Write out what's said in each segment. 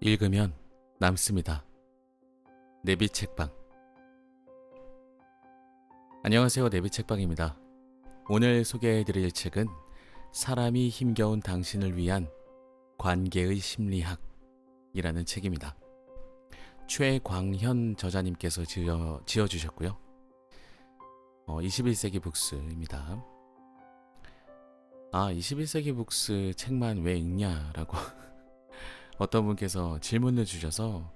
읽으면 남습니다. 내비책방. 안녕하세요. 내비책방입니다. 오늘 소개해드릴 책은 사람이 힘겨운 당신을 위한 관계의 심리학이라는 책입니다. 최광현 저자님께서 지어주셨고요. 21세기 북스입니다. 21세기 북스 책만 왜 읽냐라고 어떤 분께서 질문을 주셔서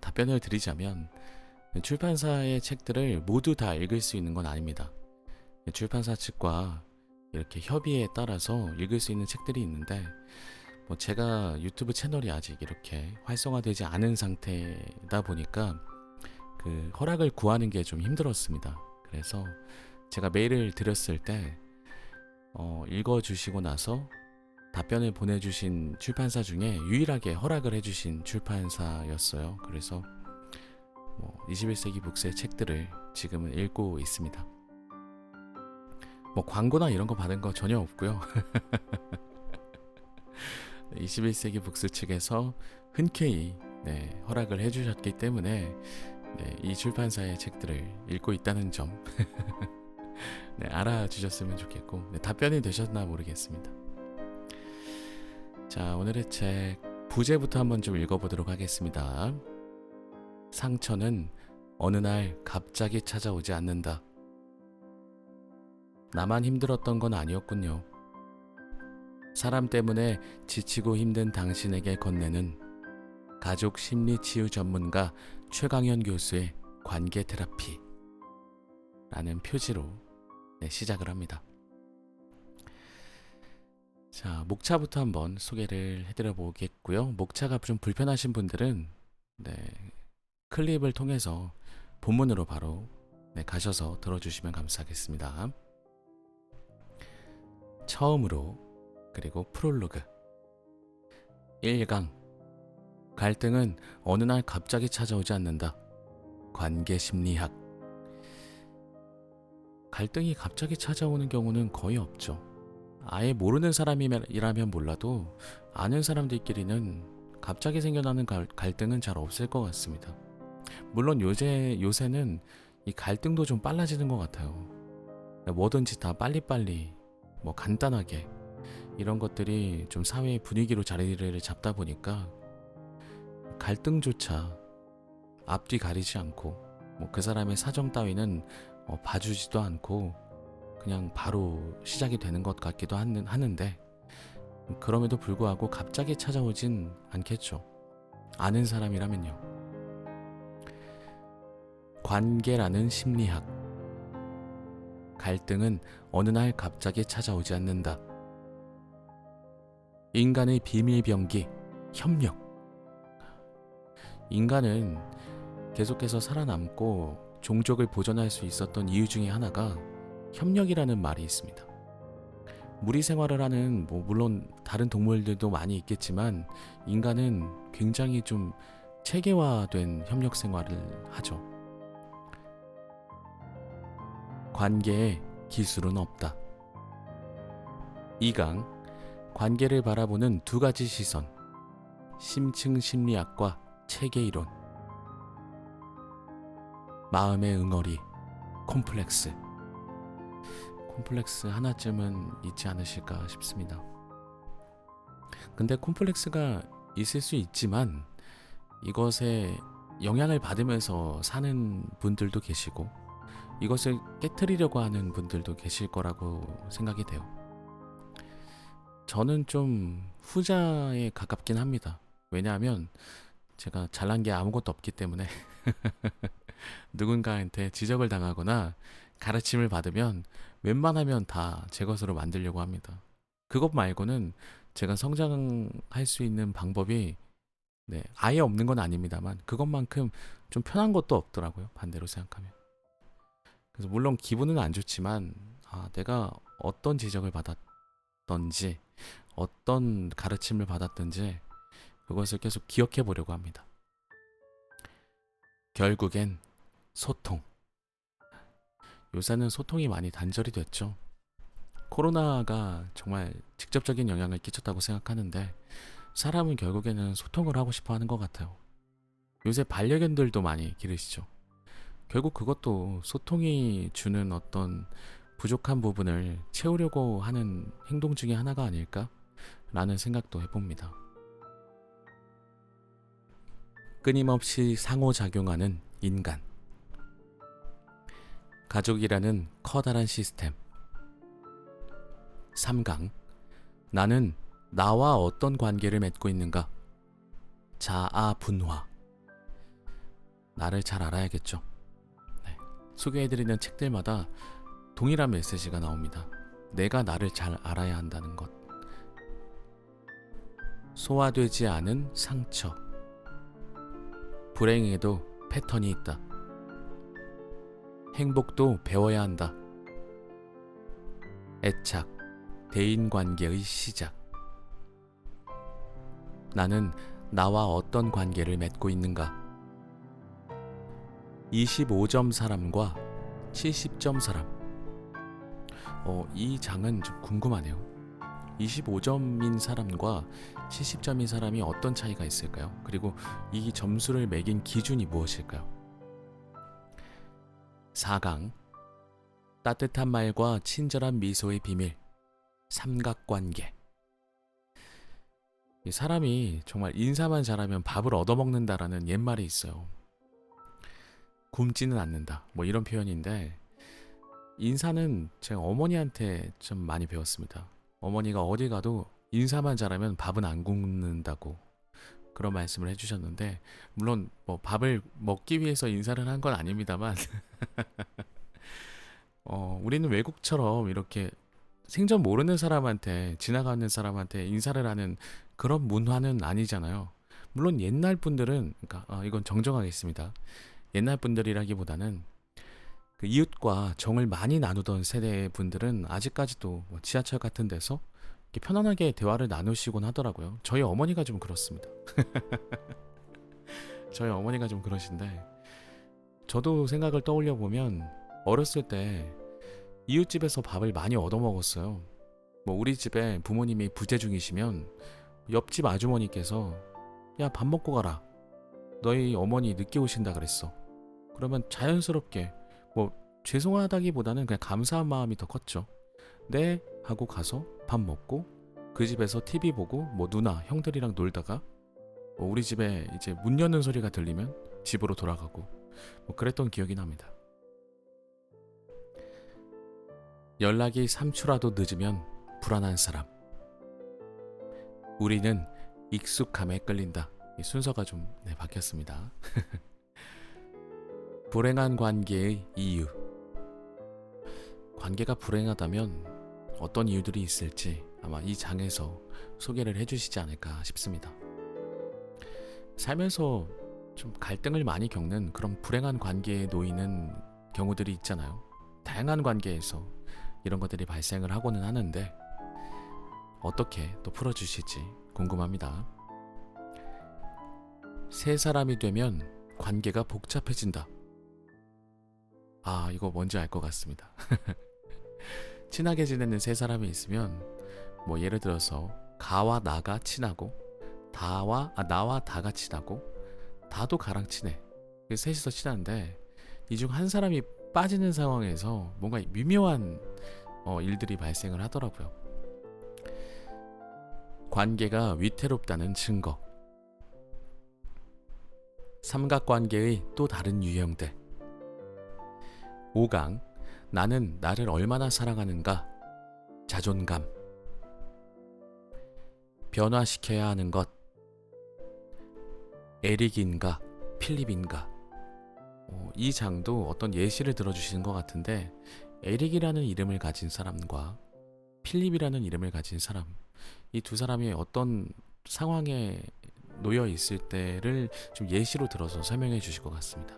답변을 드리자면, 출판사의 책들을 모두 다 읽을 수 있는 건 아닙니다. 출판사 측과 이렇게 협의에 따라서 읽을 수 있는 책들이 있는데, 제가 유튜브 채널이 아직 이렇게 활성화되지 않은 상태다 보니까 그 허락을 구하는 게 좀 힘들었습니다. 그래서 제가 메일을 드렸을 때 읽어주시고 나서 답변을 보내주신 출판사 중에 유일하게 허락을 해주신 출판사였어요. 그래서 21세기 북스의 책들을 지금은 읽고 있습니다. 광고나 이런 거 받은 거 전혀 없고요. 21세기 북스 측에서 흔쾌히 허락을 해주셨기 때문에 이 출판사의 책들을 읽고 있다는 점 알아주셨으면 좋겠고, 답변이 되셨나 모르겠습니다. 자, 오늘의 책 부제부터 한번 좀 읽어보도록 하겠습니다. 상처는 어느 날 갑자기 찾아오지 않는다. 나만 힘들었던 건 아니었군요. 사람 때문에 지치고 힘든 당신에게 건네는 가족 심리 치유 전문가 최광현 교수의 관계 테라피 라는 표지로 시작을 합니다. 자, 목차부터 한번 소개를 해드려 보겠고요. 목차가 좀 불편하신 분들은 클립을 통해서 본문으로 바로 가셔서 들어주시면 감사하겠습니다. 처음으로, 그리고 프롤로그. 1강. 갈등은 어느 날 갑자기 찾아오지 않는다. 관계 심리학. 갈등이 갑자기 찾아오는 경우는 거의 없죠. 아예 모르는 사람이라면 몰라도 아는 사람들끼리는 갑자기 생겨나는 갈등은 잘 없을 것 같습니다. 물론 요새는 이 갈등도 좀 빨라지는 것 같아요. 뭐든지 다 빨리빨리, 간단하게 이런 것들이 좀 사회의 분위기로 자리를 잡다 보니까 갈등조차 앞뒤 가리지 않고 그 사람의 사정 따위는 봐주지도 않고 그냥 바로 시작이 되는 것 같기도 하는데, 그럼에도 불구하고 갑자기 찾아오진 않겠죠. 아는 사람이라면요. 관계라는 심리학. 갈등은 어느 날 갑자기 찾아오지 않는다. 인간의 비밀병기, 협력. 인간은 계속해서 살아남고 종족을 보존할 수 있었던 이유 중에 하나가 협력이라는 말이 있습니다. 무리 생활을 하는 물론 다른 동물들도 많이 있겠지만, 인간은 굉장히 좀 체계화된 협력 생활을 하죠. 관계에 기술은 없다. 2강. 관계를 바라보는 두 가지 시선. 심층 심리학과 체계 이론. 마음의 응어리, 콤플렉스. 콤플렉스 하나쯤은 있지 않으실까 싶습니다. 근데 콤플렉스가 있을 수 있지만 이것에 영향을 받으면서 사는 분들도 계시고, 이것을 깨트리려고 하는 분들도 계실 거라고 생각이 돼요. 저는 좀 후자에 가깝긴 합니다. 왜냐하면 제가 잘난 게 아무것도 없기 때문에 누군가한테 지적을 당하거나 가르침을 받으면 웬만하면 다 제 것으로 만들려고 합니다. 그것 말고는 제가 성장할 수 있는 방법이 아예 없는 건 아닙니다만, 그것만큼 좀 편한 것도 없더라고요, 반대로 생각하면. 그래서 물론 기분은 안 좋지만 내가 어떤 지적을 받았던지, 어떤 가르침을 받았든지 그것을 계속 기억해 보려고 합니다. 결국엔 소통. 요새는 소통이 많이 단절이 됐죠. 코로나가 정말 직접적인 영향을 끼쳤다고 생각하는데, 사람은 결국에는 소통을 하고 싶어 하는 것 같아요. 요새 반려견들도 많이 기르시죠. 결국 그것도 소통이 주는 어떤 부족한 부분을 채우려고 하는 행동 중에 하나가 아닐까? 라는 생각도 해봅니다. 끊임없이 상호작용하는 인간. 가족이라는 커다란 시스템. 3강. 나는 나와 어떤 관계를 맺고 있는가? 자아 분화. 나를 잘 알아야겠죠. 네. 소개해드리는 책들마다 동일한 메시지가 나옵니다. 내가 나를 잘 알아야 한다는 것. 소화되지 않은 상처. 불행에도 패턴이 있다. 행복도 배워야 한다. 애착, 대인관계의 시작. 나는 나와 어떤 관계를 맺고 있는가? 25점 사람과 70점 사람. 이 장은 좀 궁금하네요. 25점인 사람과 70점인 사람이 어떤 차이가 있을까요? 그리고 이 점수를 매긴 기준이 무엇일까요? 4강. 따뜻한 말과 친절한 미소의 비밀. 삼각관계. 이 사람이 정말 인사만 잘하면 밥을 얻어먹는다라는 옛말이 있어요. 굶지는 않는다. 뭐 이런 표현인데, 인사는 제가 어머니한테 좀 많이 배웠습니다. 어머니가 어디 가도 인사만 잘하면 밥은 안 굶는다고 그런 말씀을 해주셨는데, 물론 뭐 밥을 먹기 위해서 인사를 한 건 아닙니다만 우리는 외국처럼 이렇게 생전 모르는 사람한테, 지나가는 사람한테 인사를 하는 그런 문화는 아니잖아요. 물론 옛날 분들은, 그러니까 이건 정정하겠습니다. 옛날 분들이라기보다는 그 이웃과 정을 많이 나누던 세대의 분들은 아직까지도 뭐 지하철 같은 데서 이렇게 편안하게 대화를 나누시곤 하더라고요. 저희 어머니가 좀 그렇습니다. 저희 어머니가 좀 그러신데, 저도 생각을 떠올려 보면 어렸을 때 이웃집에서 밥을 많이 얻어먹었어요. 뭐 우리 집에 부모님이 부재 중이시면 옆집 아주머니께서 야, 밥 먹고 가라. 너희 어머니 늦게 오신다 그랬어. 그러면 자연스럽게 뭐 죄송하다기보다는 그냥 감사한 마음이 더 컸죠. 네 하고 가서 밥 먹고 그 집에서 TV 보고 뭐 누나 형들이랑 놀다가 뭐 우리 집에 이제 문 여는 소리가 들리면 집으로 돌아가고 뭐 그랬던 기억이 납니다. 연락이 3초라도 늦으면 불안한 사람. 우리는 익숙함에 끌린다. 이 순서가 좀 바뀌었습니다. 불행한 관계의 이유. 관계가 불행하다면 어떤 이유들이 있을지 아마 이 장에서 소개를 해주시지 않을까 싶습니다. 살면서 좀 갈등을 많이 겪는 그런 불행한 관계에 놓이는 경우들이 있잖아요. 다양한 관계에서 이런 것들이 발생을 하고는 하는데 어떻게 또 풀어주실지 궁금합니다. 세 사람이 되면 관계가 복잡해진다. 이거 뭔지 알 것 같습니다. 친하게 지내는 세 사람이 있으면 뭐 예를 들어서 가와 나가 친하고 나와 다가 친하고 다도 가랑 친해. 셋이서 친한데 이 중 한 사람이 빠지는 상황에서 뭔가 미묘한 일들이 발생을 하더라고요. 관계가 위태롭다는 증거. 삼각관계의 또 다른 유형들. 5강. 나는 나를 얼마나 사랑하는가? 자존감. 변화시켜야 하는 것. 에릭인가 필립인가. 이 장도 어떤 예시를 들어주시는 것 같은데, 에릭이라는 이름을 가진 사람과 필립이라는 이름을 가진 사람, 이 두 사람이 어떤 상황에 놓여 있을 때를 좀 예시로 들어서 설명해 주실 것 같습니다.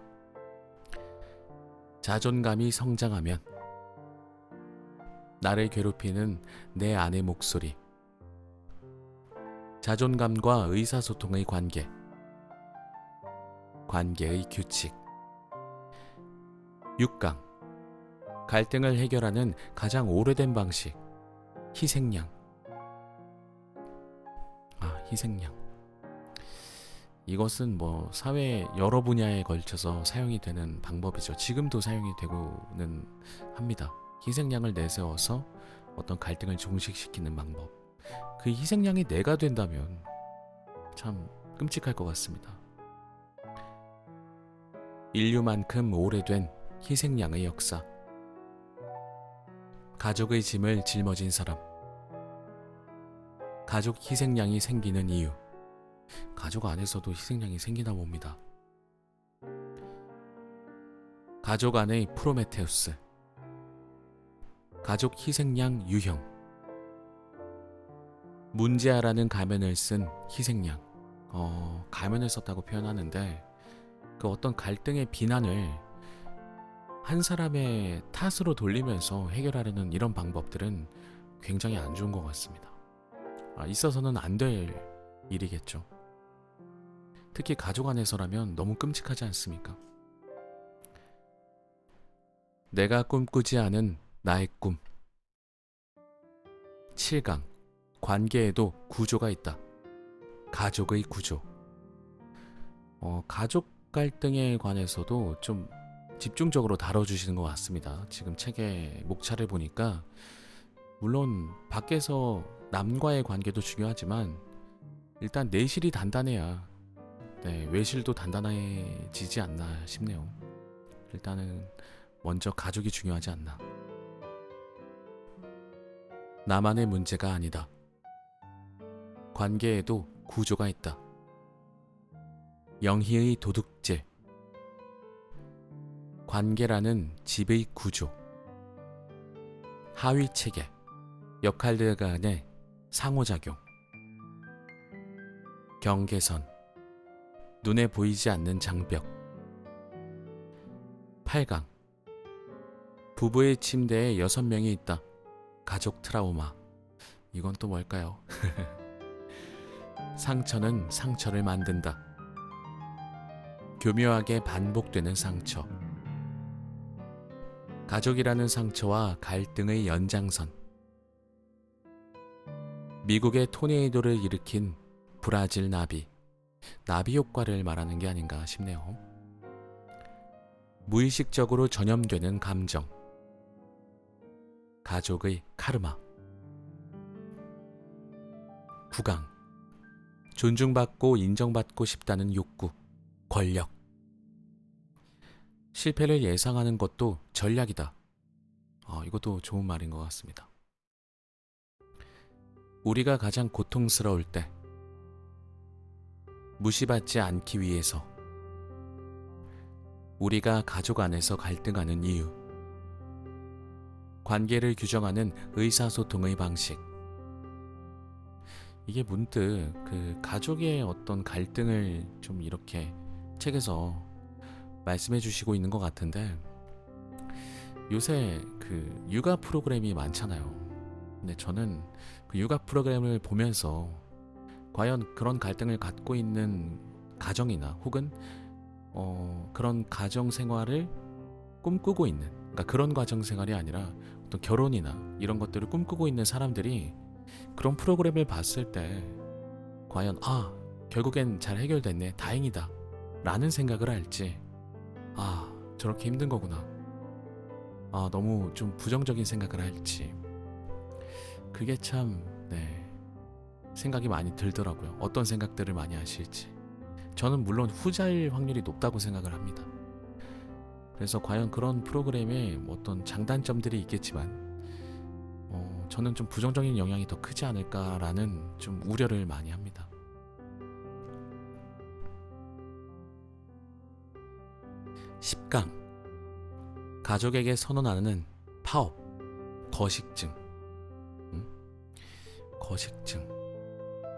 자존감이 성장하면 나를 괴롭히는 내 안의 목소리. 자존감과 의사소통의 관계. 관계의 규칙. 6강. 갈등을 해결하는 가장 오래된 방식. 희생양. 희생양. 이것은 뭐 사회 여러 분야에 걸쳐서 사용이 되는 방법이죠. 지금도 사용이 되고는 합니다. 희생양을 내세워서 어떤 갈등을 종식시키는 방법. 그 희생양이 내가 된다면 참 끔찍할 것 같습니다. 인류만큼 오래된 희생양의 역사. 가족의 짐을 짊어진 사람. 가족 희생양이 생기는 이유. 가족 안에서도 희생양이 생기나 봅니다. 가족 안의 프로메테우스. 가족 희생양 유형. 문제아라는 가면을 쓴 희생양. 가면을 썼다고 표현하는데 그 어떤 갈등의 비난을 한 사람의 탓으로 돌리면서 해결하려는 이런 방법들은 굉장히 안 좋은 것 같습니다. 있어서는 안 될 일이겠죠. 특히 가족 안에서라면 너무 끔찍하지 않습니까? 내가 꿈꾸지 않은 나의 꿈. 7강. 관계에도 구조가 있다. 가족의 구조. 가족 갈등에 관해서도 좀 집중적으로 다뤄주시는 것 같습니다. 지금 책의 목차를 보니까 물론 밖에서 남과의 관계도 중요하지만 일단 내실이 단단해야 외실도 단단해지지 않나 싶네요. 일단은 먼저 가족이 중요하지 않나. 나만의 문제가 아니다. 관계에도 구조가 있다. 영희의 도둑질. 관계라는 집의 구조. 하위 체계. 역할들 간의 상호작용. 경계선. 눈에 보이지 않는 장벽. 8강. 부부의 침대에 6명이 있다. 가족 트라우마. 이건 또 뭘까요? 상처는 상처를 만든다. 교묘하게 반복되는 상처. 가족이라는 상처와 갈등의 연장선. 미국의 토네이도를 일으킨 브라질 나비. 나비 효과를 말하는 게 아닌가 싶네요. 무의식적으로 전염되는 감정. 가족의 카르마. 9강. 존중받고 인정받고 싶다는 욕구. 권력. 실패를 예상하는 것도 전략이다. 이것도 좋은 말인 것 같습니다. 우리가 가장 고통스러울 때. 무시받지 않기 위해서. 우리가 가족 안에서 갈등하는 이유. 관계를 규정하는 의사소통의 방식. 이게 문득 그 가족의 어떤 갈등을 좀 이렇게 책에서 말씀해 주시고 있는 것 같은데, 요새 그 육아 프로그램이 많잖아요. 근데 저는 그 육아 프로그램을 보면서 과연 그런 갈등을 갖고 있는 가정이나 혹은 그런 가정 생활을 꿈꾸고 있는, 그러니까 그런 가정 생활이 아니라 어떤 결혼이나 이런 것들을 꿈꾸고 있는 사람들이 그런 프로그램을 봤을 때 과연 결국엔 잘 해결됐네, 다행이다 라는 생각을 할지, 저렇게 힘든 거구나, 너무 좀 부정적인 생각을 할지, 그게 참 생각이 많이 들더라고요. 어떤 생각들을 많이 하실지. 저는 물론 후자일 확률이 높다고 생각을 합니다. 그래서 과연 그런 프로그램에 어떤 장단점들이 있겠지만 저는 좀 부정적인 영향이 더 크지 않을까라는 좀 우려를 많이 합니다. 10강. 가족에게 선언하는 파업. 거식증. 거식증.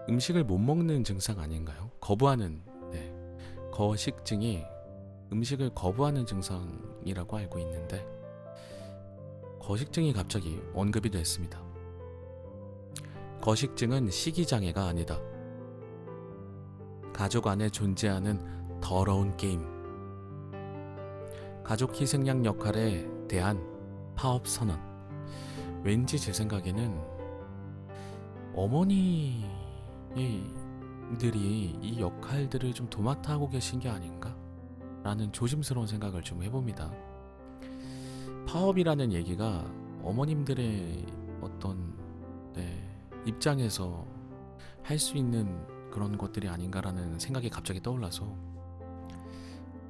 음식을 못 먹는 증상 아닌가요? 거부하는, 거식증이 음식을 거부하는 증상이라고 알고 있는데, 거식증이 갑자기 언급이 됐습니다. 거식증은 식이장애가 아니다. 가족 안에 존재하는 더러운 게임. 가족 희생양 역할에 대한 파업 선언. 왠지 제 생각에는 어머니의 이 역할들을 좀 도맡아 하고 계신 게 아닌가? 라는 조심스러운 생각을 좀 해봅니다. 파업이라는 얘기가 어머님들의 어떤 입장에서 할 수 있는 그런 것들이 아닌가라는 생각이 갑자기 떠올라서,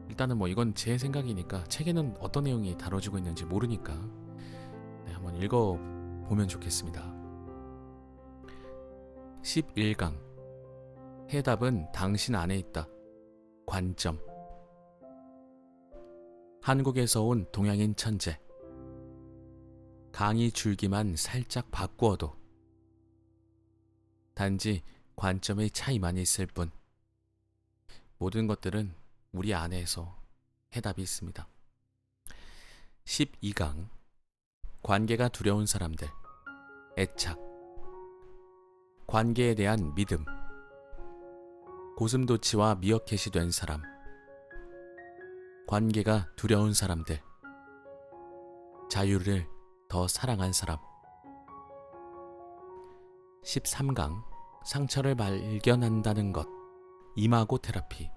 일단은 뭐 이건 제 생각이니까 책에는 어떤 내용이 다뤄지고 있는지 모르니까 한번 읽어보면 좋겠습니다. 11강 해답은 당신 안에 있다. 관점. 한국에서 온 동양인 천재. 강의 줄기만 살짝 바꾸어도 단지 관점의 차이만 있을 뿐 모든 것들은 우리 안에서 해답이 있습니다. 12강 관계가 두려운 사람들. 애착. 관계에 대한 믿음. 고슴도치와 미어캣이 된 사람. 관계가 두려운 사람들. 자유를 더 사랑한 사람. 13강 상처를 발견한다는 것. 이마고 테라피.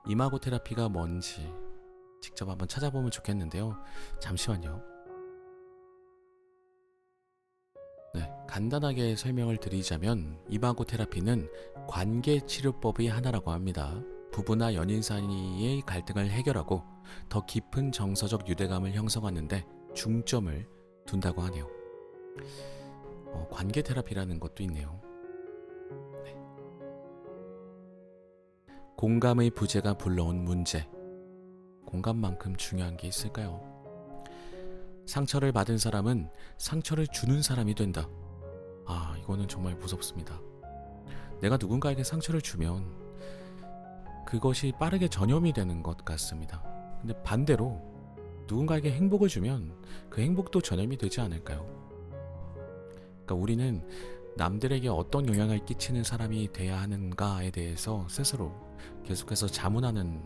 이마고 테라피가 뭔지 직접 한번 찾아보면 좋겠는데요. 잠시만요. 간단하게 설명을 드리자면 이마고 테라피는 관계 치료법의 하나라고 합니다. 부부나 연인 사이의 갈등을 해결하고 더 깊은 정서적 유대감을 형성하는데 중점을 둔다고 하네요. 관계 테라피라는 것도 있네요. 공감의 부재가 불러온 문제. 공감만큼 중요한 게 있을까요? 상처를 받은 사람은 상처를 주는 사람이 된다. 이거는 정말 무섭습니다. 내가 누군가에게 상처를 주면 그것이 빠르게 전염이 되는 것 같습니다. 근데 반대로 누군가에게 행복을 주면 그 행복도 전염이 되지 않을까요? 그러니까 우리는 남들에게 어떤 영향을 끼치는 사람이 돼야 하는가에 대해서 스스로 계속해서 자문하는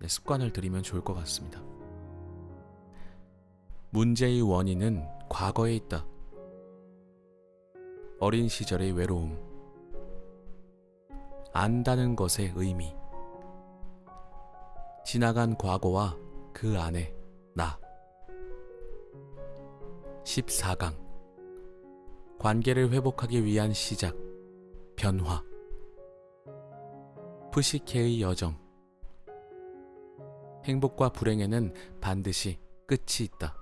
습관을 들이면 좋을 것 같습니다. 문제의 원인은 과거에 있다. 어린 시절의 외로움. 안다는 것의 의미. 지나간 과거와 그 안에 나. 14강 관계를 회복하기 위한 시작. 변화. 푸시케의 여정. 행복과 불행에는 반드시 끝이 있다.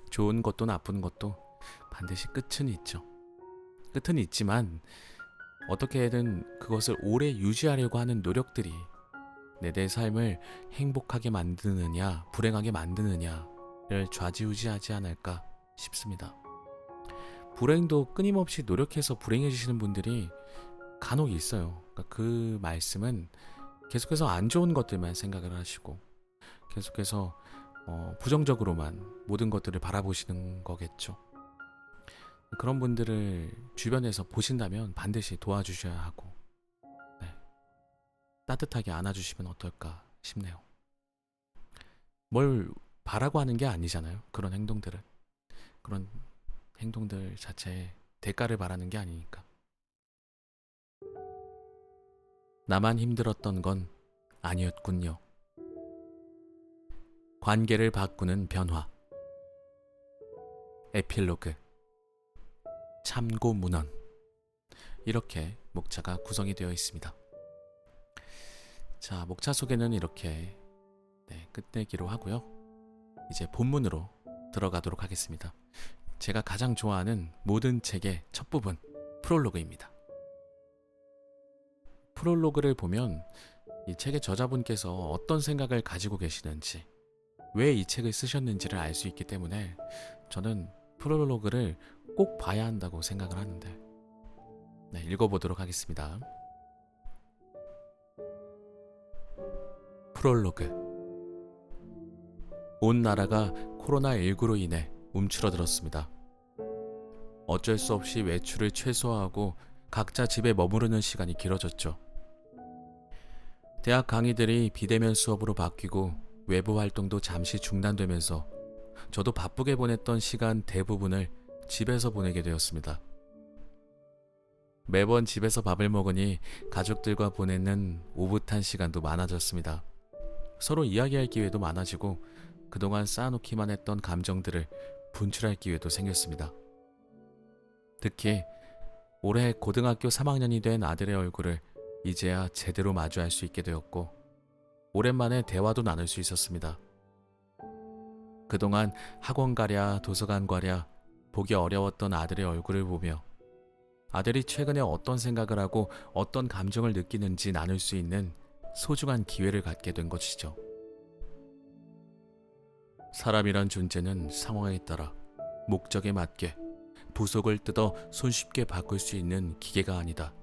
좋은 것도 나쁜 것도 반드시 끝은 있죠. 끝은 있지만 어떻게든 그것을 오래 유지하려고 하는 노력들이 내 삶을 행복하게 만드느냐 불행하게 만드느냐를 좌지우지하지 않을까 싶습니다. 불행도 끊임없이 노력해서 불행해지시는 분들이 간혹 있어요. 그러니까 그 말씀은 계속해서 안 좋은 것들만 생각을 하시고 계속해서 부정적으로만 모든 것들을 바라보시는 거겠죠. 그런 분들을 주변에서 보신다면 반드시 도와주셔야 하고 따뜻하게 안아주시면 어떨까 싶네요. 뭘 바라고 하는 게 아니잖아요. 그런 행동들은. 그런 행동들 자체에 대가를 바라는 게 아니니까. 나만 힘들었던 건 아니었군요. 관계를 바꾸는 변화. 에필로그. 참고 문헌. 이렇게 목차가 구성이 되어 있습니다. 자, 목차 소개는 이렇게 끝내기로 하고요. 이제 본문으로 들어가도록 하겠습니다. 제가 가장 좋아하는 모든 책의 첫 부분, 프롤로그입니다. 프롤로그를 보면 이 책의 저자분께서 어떤 생각을 가지고 계시는지, 왜 이 책을 쓰셨는지를 알 수 있기 때문에 저는 프롤로그를 꼭 봐야 한다고 생각을 하는데 읽어보도록 하겠습니다. 프롤로그. 온 나라가 코로나19로 인해 움츠러들었습니다. 어쩔 수 없이 외출을 최소화하고 각자 집에 머무르는 시간이 길어졌죠. 대학 강의들이 비대면 수업으로 바뀌고 외부 활동도 잠시 중단되면서 저도 바쁘게 보냈던 시간 대부분을 집에서 보내게 되었습니다. 매번 집에서 밥을 먹으니 가족들과 보내는 오붓한 시간도 많아졌습니다. 서로 이야기할 기회도 많아지고 그동안 쌓아놓기만 했던 감정들을 분출할 기회도 생겼습니다. 특히 올해 고등학교 3학년이 된 아들의 얼굴을 이제야 제대로 마주할 수 있게 되었고 오랜만에 대화도 나눌 수 있었습니다. 그동안 학원 가랴 도서관 가랴 보기 어려웠던 아들의 얼굴을 보며 아들이 최근에 어떤 생각을 하고 어떤 감정을 느끼는지 나눌 수 있는 소중한 기회를 갖게 된 것이죠. 사람이란 존재는 상황에 따라 목적에 맞게 부속을 뜯어 손쉽게 바꿀 수 있는 기계가 아니다.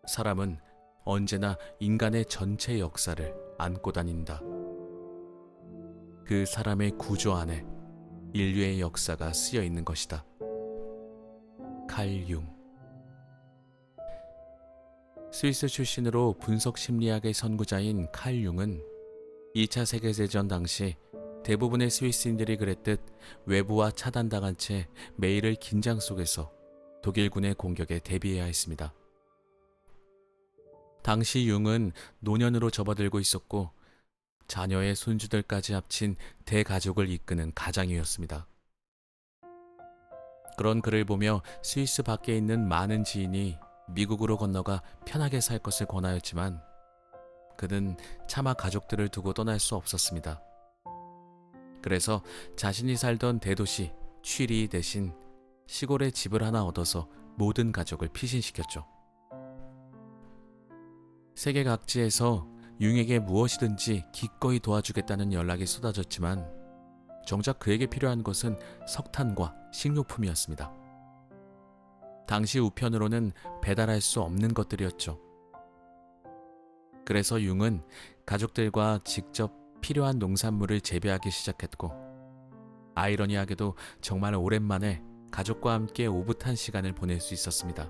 사람은 언제나 인간의 전체 역사를 안고 다닌다. 그 사람의 구조 안에 인류의 역사가 쓰여 있는 것이다. 칼 융. 스위스 출신으로 분석 심리학의 선구자인 칼 융은 2차 세계대전 당시 대부분의 스위스인들이 그랬듯 외부와 차단당한 채 매일의 긴장 속에서 독일군의 공격에 대비해야 했습니다. 당시 융은 노년으로 접어들고 있었고 자녀의 손주들까지 합친 대가족을 이끄는 가장이었습니다. 그런 그를 보며 스위스 밖에 있는 많은 지인이 미국으로 건너가 편하게 살 것을 권하였지만 그는 차마 가족들을 두고 떠날 수 없었습니다. 그래서 자신이 살던 대도시 취리 대신 시골에 집을 하나 얻어서 모든 가족을 피신시켰죠. 세계 각지에서 융에게 무엇이든지 기꺼이 도와주겠다는 연락이 쏟아졌지만 정작 그에게 필요한 것은 석탄과 식료품이었습니다. 당시 우편으로는 배달할 수 없는 것들이었죠. 그래서 융은 가족들과 직접 필요한 농산물을 재배하기 시작했고 아이러니하게도 정말 오랜만에 가족과 함께 오붓한 시간을 보낼 수 있었습니다.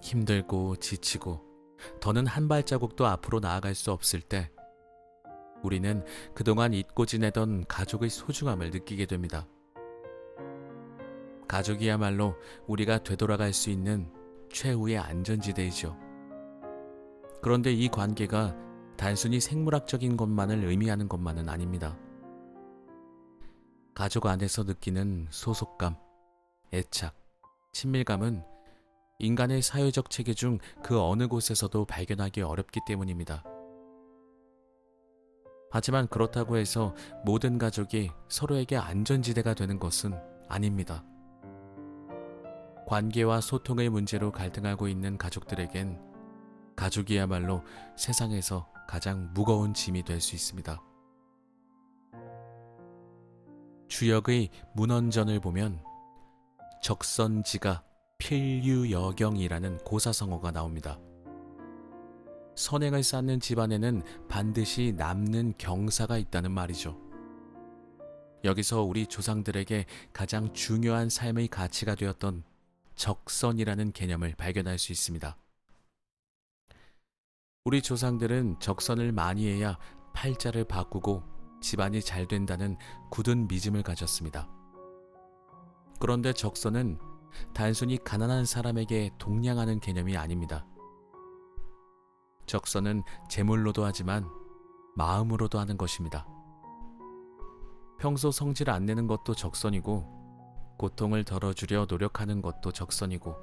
힘들고 지치고 더는 한 발자국도 앞으로 나아갈 수 없을 때 우리는 그동안 잊고 지내던 가족의 소중함을 느끼게 됩니다. 가족이야말로 우리가 되돌아갈 수 있는 최후의 안전지대이죠. 그런데 이 관계가 단순히 생물학적인 것만을 의미하는 것만은 아닙니다. 가족 안에서 느끼는 소속감, 애착, 친밀감은 인간의 사회적 체계 중 그 어느 곳에서도 발견하기 어렵기 때문입니다. 하지만 그렇다고 해서 모든 가족이 서로에게 안전지대가 되는 것은 아닙니다. 관계와 소통의 문제로 갈등하고 있는 가족들에겐 가족이야말로 세상에서 가장 무거운 짐이 될 수 있습니다. 주역의 문헌전을 보면 적선지가 필유여경이라는 고사성어가 나옵니다. 선행을 쌓는 집안에는 반드시 남는 경사가 있다는 말이죠. 여기서 우리 조상들에게 가장 중요한 삶의 가치가 되었던 적선이라는 개념을 발견할 수 있습니다. 우리 조상들은 적선을 많이 해야 팔자를 바꾸고 집안이 잘 된다는 굳은 믿음을 가졌습니다. 그런데 적선은 단순히 가난한 사람에게 동냥하는 개념이 아닙니다. 적선은 재물로도 하지만 마음으로도 하는 것입니다. 평소 성질 안 내는 것도 적선이고 고통을 덜어주려 노력하는 것도 적선이고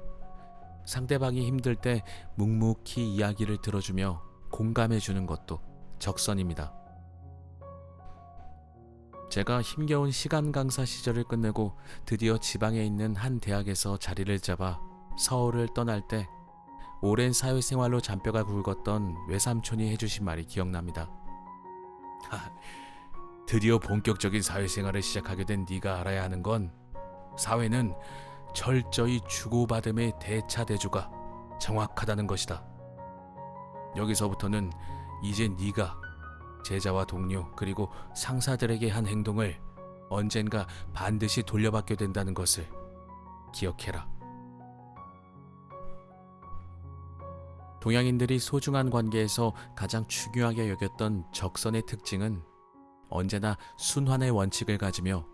상대방이 힘들 때 묵묵히 이야기를 들어주며 공감해주는 것도 적선입니다. 제가 힘겨운 시간 강사 시절을 끝내고 드디어 지방에 있는 한 대학에서 자리를 잡아 서울을 떠날 때 오랜 사회생활로 잔뼈가 굵었던 외삼촌이 해주신 말이 기억납니다. 드디어 본격적인 사회생활을 시작하게 된 네가 알아야 하는 건 사회는 철저히 주고받음의 대차대조가 정확하다는 것이다. 여기서부터는 이제 네가 제자와 동료 그리고 상사들에게 한 행동을 언젠가 반드시 돌려받게 된다는 것을 기억해라. 동양인들이 소중한 관계에서 가장 중요하게 여겼던 적선의 특징은 언제나 순환의 원칙을 가지며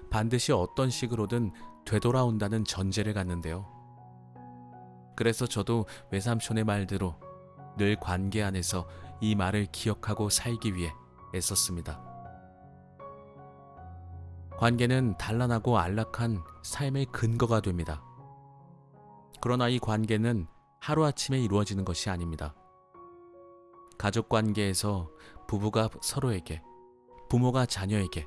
반드시 어떤 식으로든 되돌아온다는 전제를 갖는데요. 그래서 저도 외삼촌의 말대로 늘 관계 안에서 이 말을 기억하고 살기 위해 애썼습니다. 관계는 단란하고 안락한 삶의 근거가 됩니다. 그러나 이 관계는 하루아침에 이루어지는 것이 아닙니다. 가족 관계에서 부부가 서로에게, 부모가 자녀에게,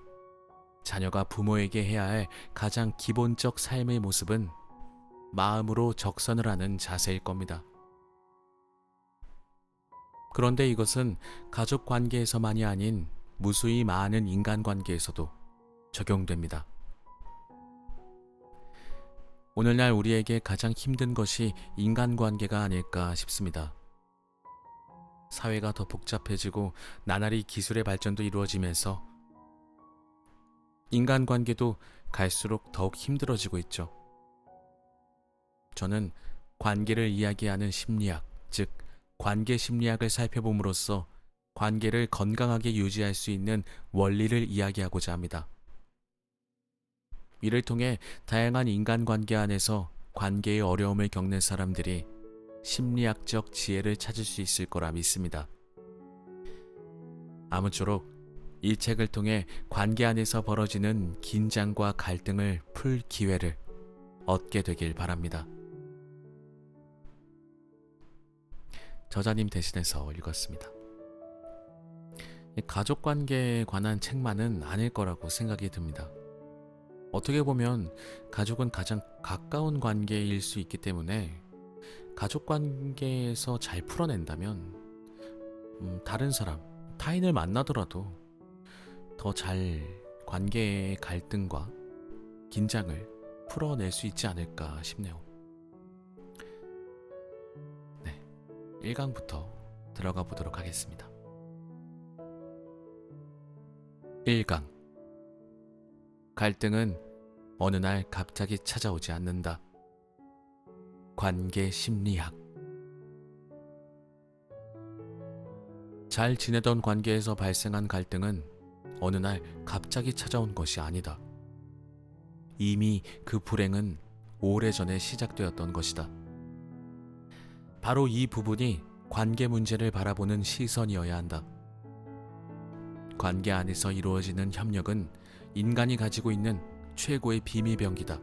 자녀가 부모에게 해야 할 가장 기본적 삶의 모습은 마음으로 적선을 하는 자세일 겁니다. 그런데 이것은 가족 관계에서만이 아닌 무수히 많은 인간 관계에서도 적용됩니다. 오늘날 우리에게 가장 힘든 것이 인간관계가 아닐까 싶습니다. 사회가 더 복잡해지고 나날이 기술의 발전도 이루어지면서 인간관계도 갈수록 더욱 힘들어지고 있죠. 저는 관계를 이야기하는 심리학, 즉 관계 심리학을 살펴봄으로써 관계를 건강하게 유지할 수 있는 원리를 이야기하고자 합니다. 이를 통해 다양한 인간관계 안에서 관계의 어려움을 겪는 사람들이 심리학적 지혜를 찾을 수 있을 거라 믿습니다. 아무쪼록 이 책을 통해 관계 안에서 벌어지는 긴장과 갈등을 풀 기회를 얻게 되길 바랍니다. 저자님 대신해서 읽었습니다. 가족관계에 관한 책만은 아닐 거라고 생각이 듭니다. 어떻게 보면 가족은 가장 가까운 관계일 수 있기 때문에 가족 관계에서 잘 풀어낸다면 다른 사람, 타인을 만나더라도 더 잘 관계의 갈등과 긴장을 풀어낼 수 있지 않을까 싶네요. 네, 1강부터 들어가 보도록 하겠습니다. 1강. 갈등은 어느 날 갑자기 찾아오지 않는다. 관계 심리학. 잘 지내던 관계에서 발생한 갈등은 어느 날 갑자기 찾아온 것이 아니다. 이미 그 불행은 오래전에 시작되었던 것이다. 바로 이 부분이 관계 문제를 바라보는 시선이어야 한다. 관계 안에서 이루어지는 협력은 인간이 가지고 있는 최고의 비밀병기다.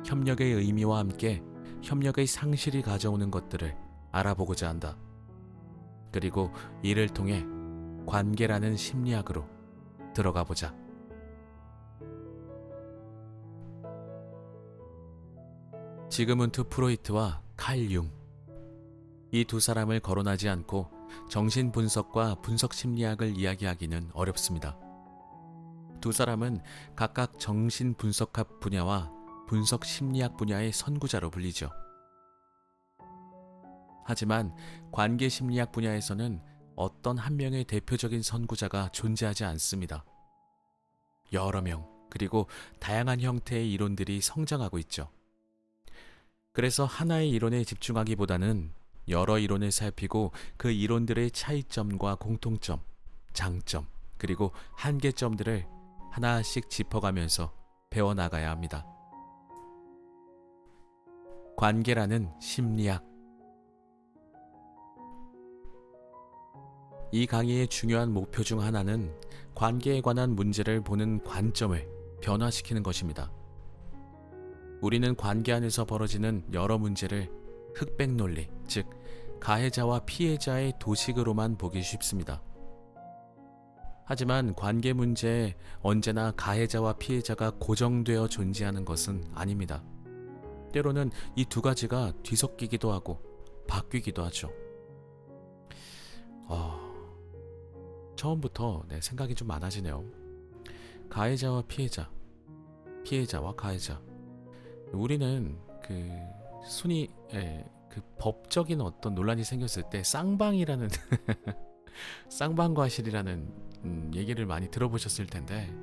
협력의 의미와 함께 협력의 상실이 가져오는 것들을 알아보고자 한다. 그리고 이를 통해 관계라는 심리학으로 들어가 보자. 지그문트 프로이트와 칼 융. 이 두 사람을 거론하지 않고 정신분석과 분석심리학을 이야기하기는 어렵습니다. 두 사람은 각각 정신분석학 분야와 분석심리학 분야의 선구자로 불리죠. 하지만 관계심리학 분야에서는 어떤 한 명의 대표적인 선구자가 존재하지 않습니다. 여러 명, 그리고 다양한 형태의 이론들이 성장하고 있죠. 그래서 하나의 이론에 집중하기보다는 여러 이론을 살피고 그 이론들의 차이점과 공통점, 장점, 그리고 한계점들을 하나씩 짚어가면서 배워나가야 합니다. 관계라는 심리학. 이 강의의 중요한 목표 중 하나는 관계에 관한 문제를 보는 관점을 변화시키는 것입니다. 우리는 관계 안에서 벌어지는 여러 문제를 흑백 논리, 즉 가해자와 피해자의 도식으로만 보기 쉽습니다. 하지만 관계 문제에 언제나 가해자와 피해자가 고정되어 존재하는 것은 아닙니다. 때로는 이 두 가지가 뒤섞이기도 하고 바뀌기도 하죠. 처음부터 생각이 좀 많아지네요. 가해자와 피해자, 피해자와 가해자. 우리는 순위 법적인 어떤 논란이 생겼을 때 쌍방이라는 쌍방과실이라는 얘기를 많이 들어보셨을 텐데,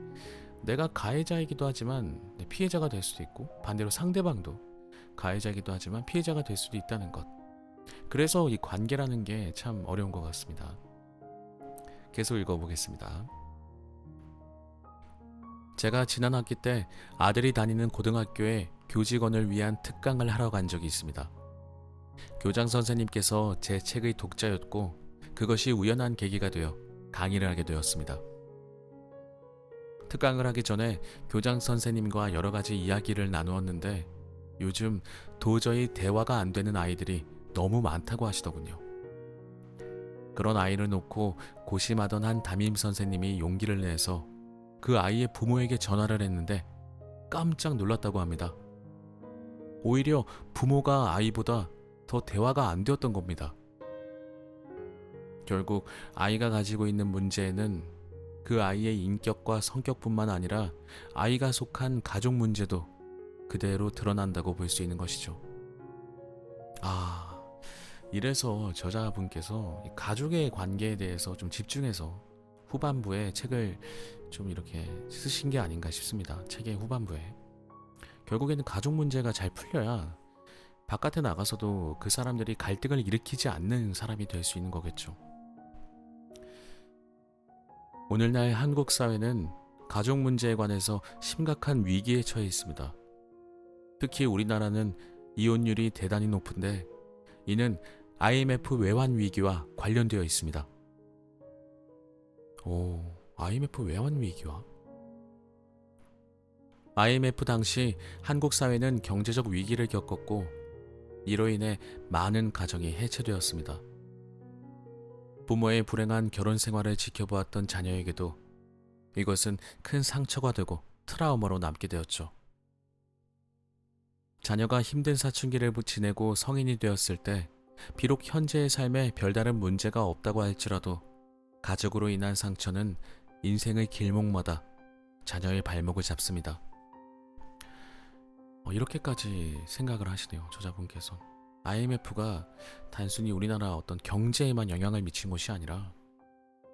내가 가해자이기도 하지만 피해자가 될 수도 있고 반대로 상대방도 가해자이기도 하지만 피해자가 될 수도 있다는 것. 그래서 이 관계라는 게 참 어려운 것 같습니다. 계속 읽어보겠습니다. 제가 지난 학기 때 아들이 다니는 고등학교에 교직원을 위한 특강을 하러 간 적이 있습니다. 교장 선생님께서 제 책의 독자였고 그것이 우연한 계기가 되어 강의를 하게 되었습니다. 특강을 하기 전에 교장 선생님과 여러 가지 이야기를 나누었는데 요즘 도저히 대화가 안 되는 아이들이 너무 많다고 하시더군요. 그런 아이를 놓고 고심하던 한 담임 선생님이 용기를 내서 그 아이의 부모에게 전화를 했는데 깜짝 놀랐다고 합니다. 오히려 부모가 아이보다 더 대화가 안 되었던 겁니다. 결국 아이가 가지고 있는 문제에는 그 아이의 인격과 성격뿐만 아니라 아이가 속한 가족 문제도 그대로 드러난다고 볼 수 있는 것이죠. 이래서 저자분께서 이 가족의 관계에 대해서 좀 집중해서 후반부에 책을 좀 이렇게 쓰신 게 아닌가 싶습니다. 책의 후반부에. 결국에는 가족 문제가 잘 풀려야 바깥에 나가서도 그 사람들이 갈등을 일으키지 않는 사람이 될 수 있는 거겠죠. 오늘날 한국 사회는 가족 문제에 관해서 심각한 위기에 처해 있습니다. 특히 우리나라는 이혼율이 대단히 높은데 이는 IMF 외환 위기와 관련되어 있습니다. IMF 외환 위기와? IMF 당시 한국 사회는 경제적 위기를 겪었고 이로 인해 많은 가정이 해체되었습니다. 부모의 불행한 결혼 생활을 지켜보았던 자녀에게도 이것은 큰 상처가 되고 트라우마로 남게 되었죠. 자녀가 힘든 사춘기를 지내고 성인이 되었을 때 비록 현재의 삶에 별다른 문제가 없다고 할지라도 가족으로 인한 상처는 인생의 길목마다 자녀의 발목을 잡습니다. 이렇게까지 생각을 하시네요. 저자분께서. IMF가 단순히 우리나라 어떤 경제에만 영향을 미친 것이 아니라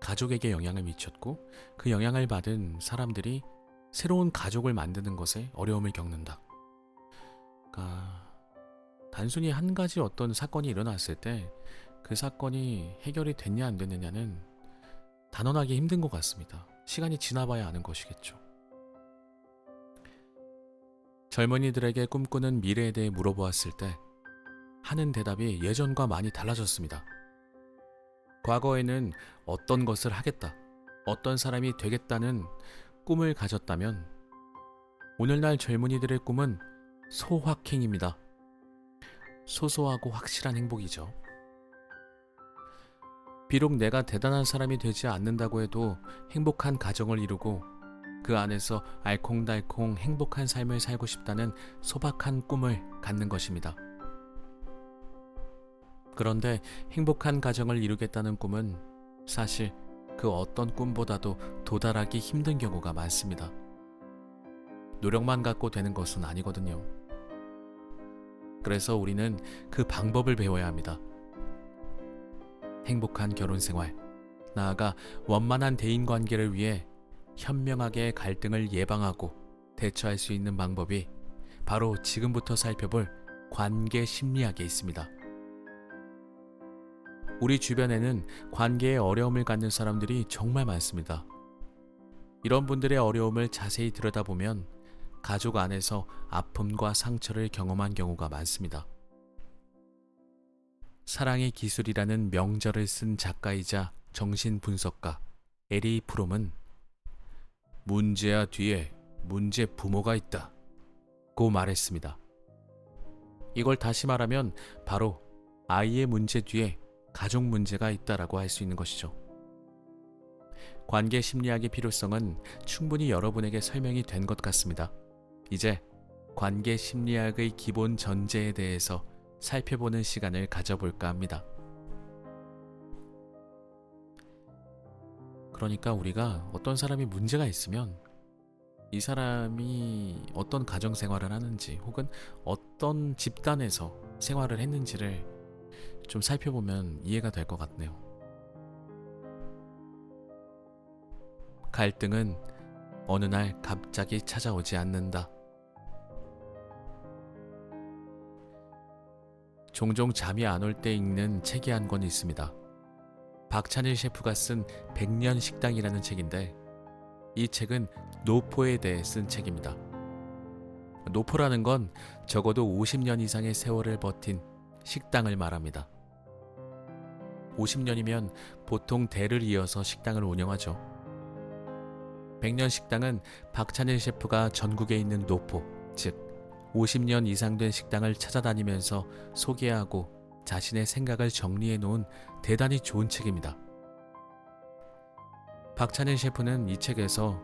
가족에게 영향을 미쳤고 그 영향을 받은 사람들이 새로운 가족을 만드는 것에 어려움을 겪는다. 그러니까 단순히 한 가지 어떤 사건이 일어났을 때 그 사건이 해결이 됐냐 안 됐느냐는 단언하기 힘든 것 같습니다. 시간이 지나봐야 아는 것이겠죠. 젊은이들에게 꿈꾸는 미래에 대해 물어보았을 때 하는 대답이 예전과 많이 달라졌습니다. 과거에는 어떤 것을 하겠다, 어떤 사람이 되겠다는 꿈을 가졌다면 오늘날 젊은이들의 꿈은 소확행입니다. 소소하고 확실한 행복이죠. 비록 내가 대단한 사람이 되지 않는다고 해도 행복한 가정을 이루고 그 안에서 알콩달콩 행복한 삶을 살고 싶다는 소박한 꿈을 갖는 것입니다. 그런데 행복한 가정을 이루겠다는 꿈은 사실 그 어떤 꿈보다도 도달하기 힘든 경우가 많습니다. 노력만 갖고 되는 것은 아니거든요. 그래서 우리는 그 방법을 배워야 합니다. 행복한 결혼 생활, 나아가 원만한 대인 관계를 위해 현명하게 갈등을 예방하고 대처할 수 있는 방법이 바로 지금부터 살펴볼 관계 심리학에 있습니다. 우리 주변에는 관계에 어려움을 갖는 사람들이 정말 많습니다. 이런 분들의 어려움을 자세히 들여다보면 가족 안에서 아픔과 상처를 경험한 경우가 많습니다. 사랑의 기술이라는 명절을 쓴 작가이자 정신분석가 에리 프롬은 문제야 뒤에 문제 부모가 있다 고 말했습니다. 이걸 다시 말하면 바로 아이의 문제 뒤에 가족 문제가 있다라고 할 수 있는 것이죠. 관계 심리학의 필요성은 충분히 여러분에게 설명이 된 것 같습니다. 이제 관계 심리학의 기본 전제에 대해서 살펴보는 시간을 가져볼까 합니다. 그러니까 우리가 어떤 사람이 문제가 있으면 이 사람이 어떤 가정 생활을 하는지 혹은 어떤 집단에서 생활을 했는지를 좀 살펴보면 이해가 될 것 같네요. 갈등은 어느 날 갑자기 찾아오지 않는다. 종종 잠이 안 올 때 읽는 책이 한 권 있습니다. 박찬일 셰프가 쓴 100년 식당이라는 책인데 이 책은 노포에 대해 쓴 책입니다. 노포라는 건 적어도 50년 이상의 세월을 버틴 식당을 말합니다. 50년이면 보통 대를 이어서 식당을 운영하죠. 백년 식당은 박찬일 셰프가 전국에 있는 노포, 즉 50년 이상 된 식당을 찾아다니면서 소개하고 자신의 생각을 정리해 놓은 대단히 좋은 책입니다. 박찬일 셰프는 이 책에서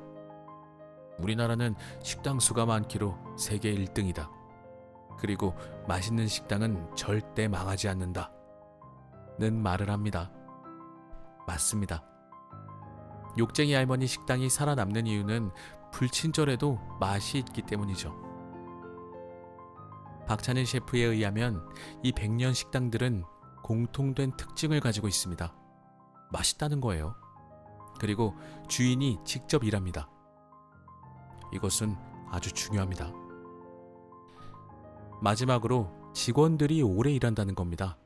우리나라는 식당 수가 많기로 세계 1등이다. 그리고 맛있는 식당은 절대 망하지 않는다. 는 말을 합니다. 맞습니다. 욕쟁이 할머니 식당이 살아남는 이유는 불친절해도 맛이 있기 때문이죠. 박찬일 셰프에 의하면 이 백년 식당들은 공통된 특징을 가지고 있습니다. 맛있다는 거예요. 그리고 주인이 직접 일합니다. 이것은 아주 중요합니다. 마지막으로 직원들이 오래 일한다는 겁니다.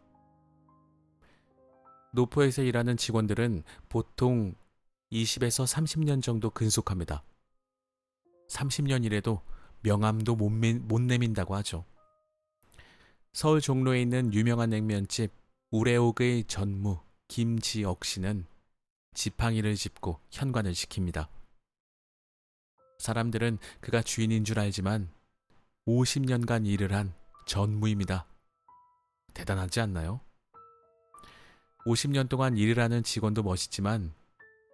노포에서 일하는 직원들은 보통 20에서 30년 정도 근속합니다. 30년 일해도 명함도 못 내민다고 하죠. 서울 종로에 있는 유명한 냉면집 우레옥의 전무 김지억 씨는 지팡이를 짚고 현관을 지킵니다. 사람들은 그가 주인인 줄 알지만 50년간 일을 한 전무입니다. 대단하지 않나요? 50년 동안 일을 하는 직원도 멋있지만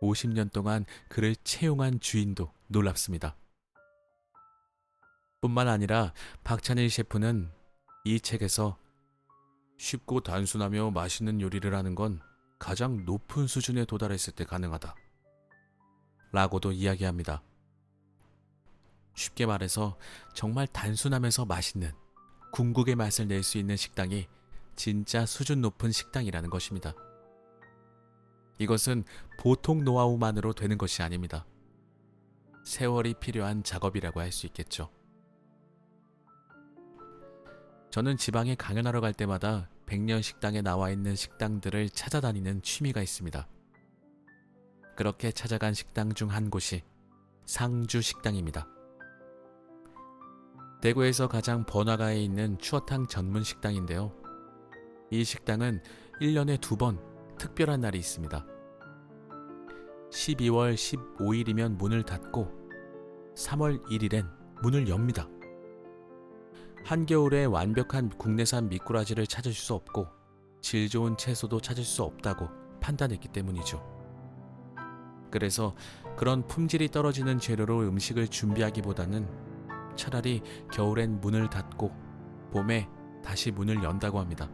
50년 동안 그를 채용한 주인도 놀랍습니다. 뿐만 아니라 박찬일 셰프는 이 책에서 쉽고 단순하며 맛있는 요리를 하는 건 가장 높은 수준에 도달했을 때 가능하다. 라고도 이야기합니다. 쉽게 말해서 정말 단순하면서 맛있는 궁극의 맛을 낼 수 있는 식당이 진짜 수준 높은 식당이라는 것입니다. 이것은 보통 노하우만으로 되는 것이 아닙니다. 세월이 필요한 작업이라고 할 수 있겠죠. 저는 지방에 강연하러 갈 때마다 백년 식당에 나와 있는 식당들을 찾아다니는 취미가 있습니다. 그렇게 찾아간 식당 중 한 곳이 상주 식당입니다. 대구에서 가장 번화가에 있는 추어탕 전문 식당인데요. 이 식당은 1년에 2번 특별한 날이 있습니다. 12월 15일이면 문을 닫고 3월 1일엔 문을 엽니다. 한겨울에 완벽한 국내산 미꾸라지를 찾을 수 없고 질 좋은 채소도 찾을 수 없다고 판단했기 때문이죠. 그래서 그런 품질이 떨어지는 재료로 음식을 준비하기보다는 차라리 겨울엔 문을 닫고 봄에 다시 문을 연다고 합니다.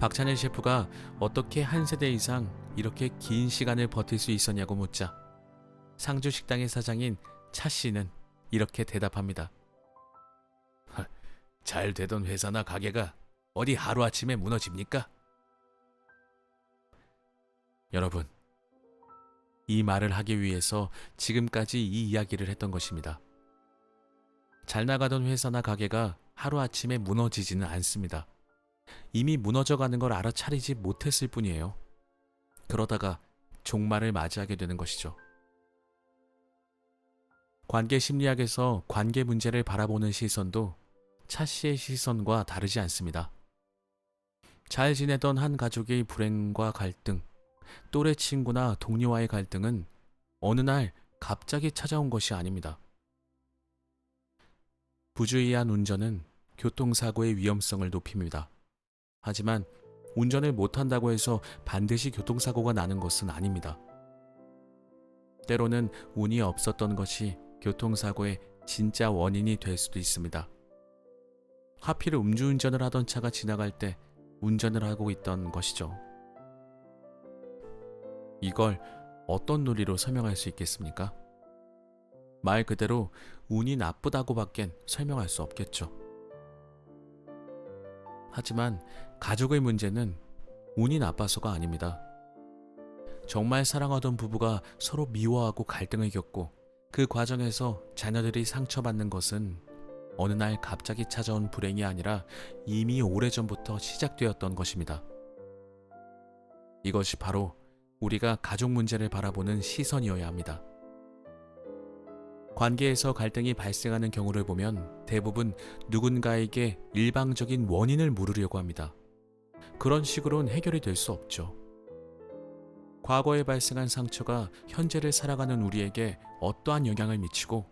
박찬일 셰프가 어떻게 한 세대 이상 이렇게 긴 시간을 버틸 수 있었냐고 묻자 상주 식당의 사장인 차 씨는 이렇게 대답합니다. 잘 되던 회사나 가게가 어디 하루아침에 무너집니까? 여러분, 이 말을 하기 위해서 지금까지 이 이야기를 했던 것입니다. 잘 나가던 회사나 가게가 하루아침에 무너지지는 않습니다. 이미 무너져가는 걸 알아차리지 못했을 뿐이에요. 그러다가 종말을 맞이하게 되는 것이죠. 관계 심리학에서 관계 문제를 바라보는 시선도 차 씨의 시선과 다르지 않습니다. 잘 지내던 한 가족의 불행과 갈등, 또래 친구나 동료와의 갈등은 어느 날 갑자기 찾아온 것이 아닙니다. 부주의한 운전은 교통사고의 위험성을 높입니다. 하지만 운전을 못한다고 해서 반드시 교통사고가 나는 것은 아닙니다. 때로는 운이 없었던 것이 교통사고의 진짜 원인이 될 수도 있습니다. 하필 음주운전을 하던 차가 지나갈 때 운전을 하고 있던 것이죠. 이걸 어떤 논리로 설명할 수 있겠습니까? 말 그대로 운이 나쁘다고밖엔 설명할 수 없겠죠. 하지만 가족의 문제는 운이 나빠서가 아닙니다. 정말 사랑하던 부부가 서로 미워하고 갈등을 겪고 그 과정에서 자녀들이 상처받는 것은 어느 날 갑자기 찾아온 불행이 아니라 이미 오래전부터 시작되었던 것입니다. 이것이 바로 우리가 가족 문제를 바라보는 시선이어야 합니다. 관계에서 갈등이 발생하는 경우를 보면 대부분 누군가에게 일방적인 원인을 물으려고 합니다. 그런 식으로는 해결이 될 수 없죠. 과거에 발생한 상처가 현재를 살아가는 우리에게 어떠한 영향을 미치고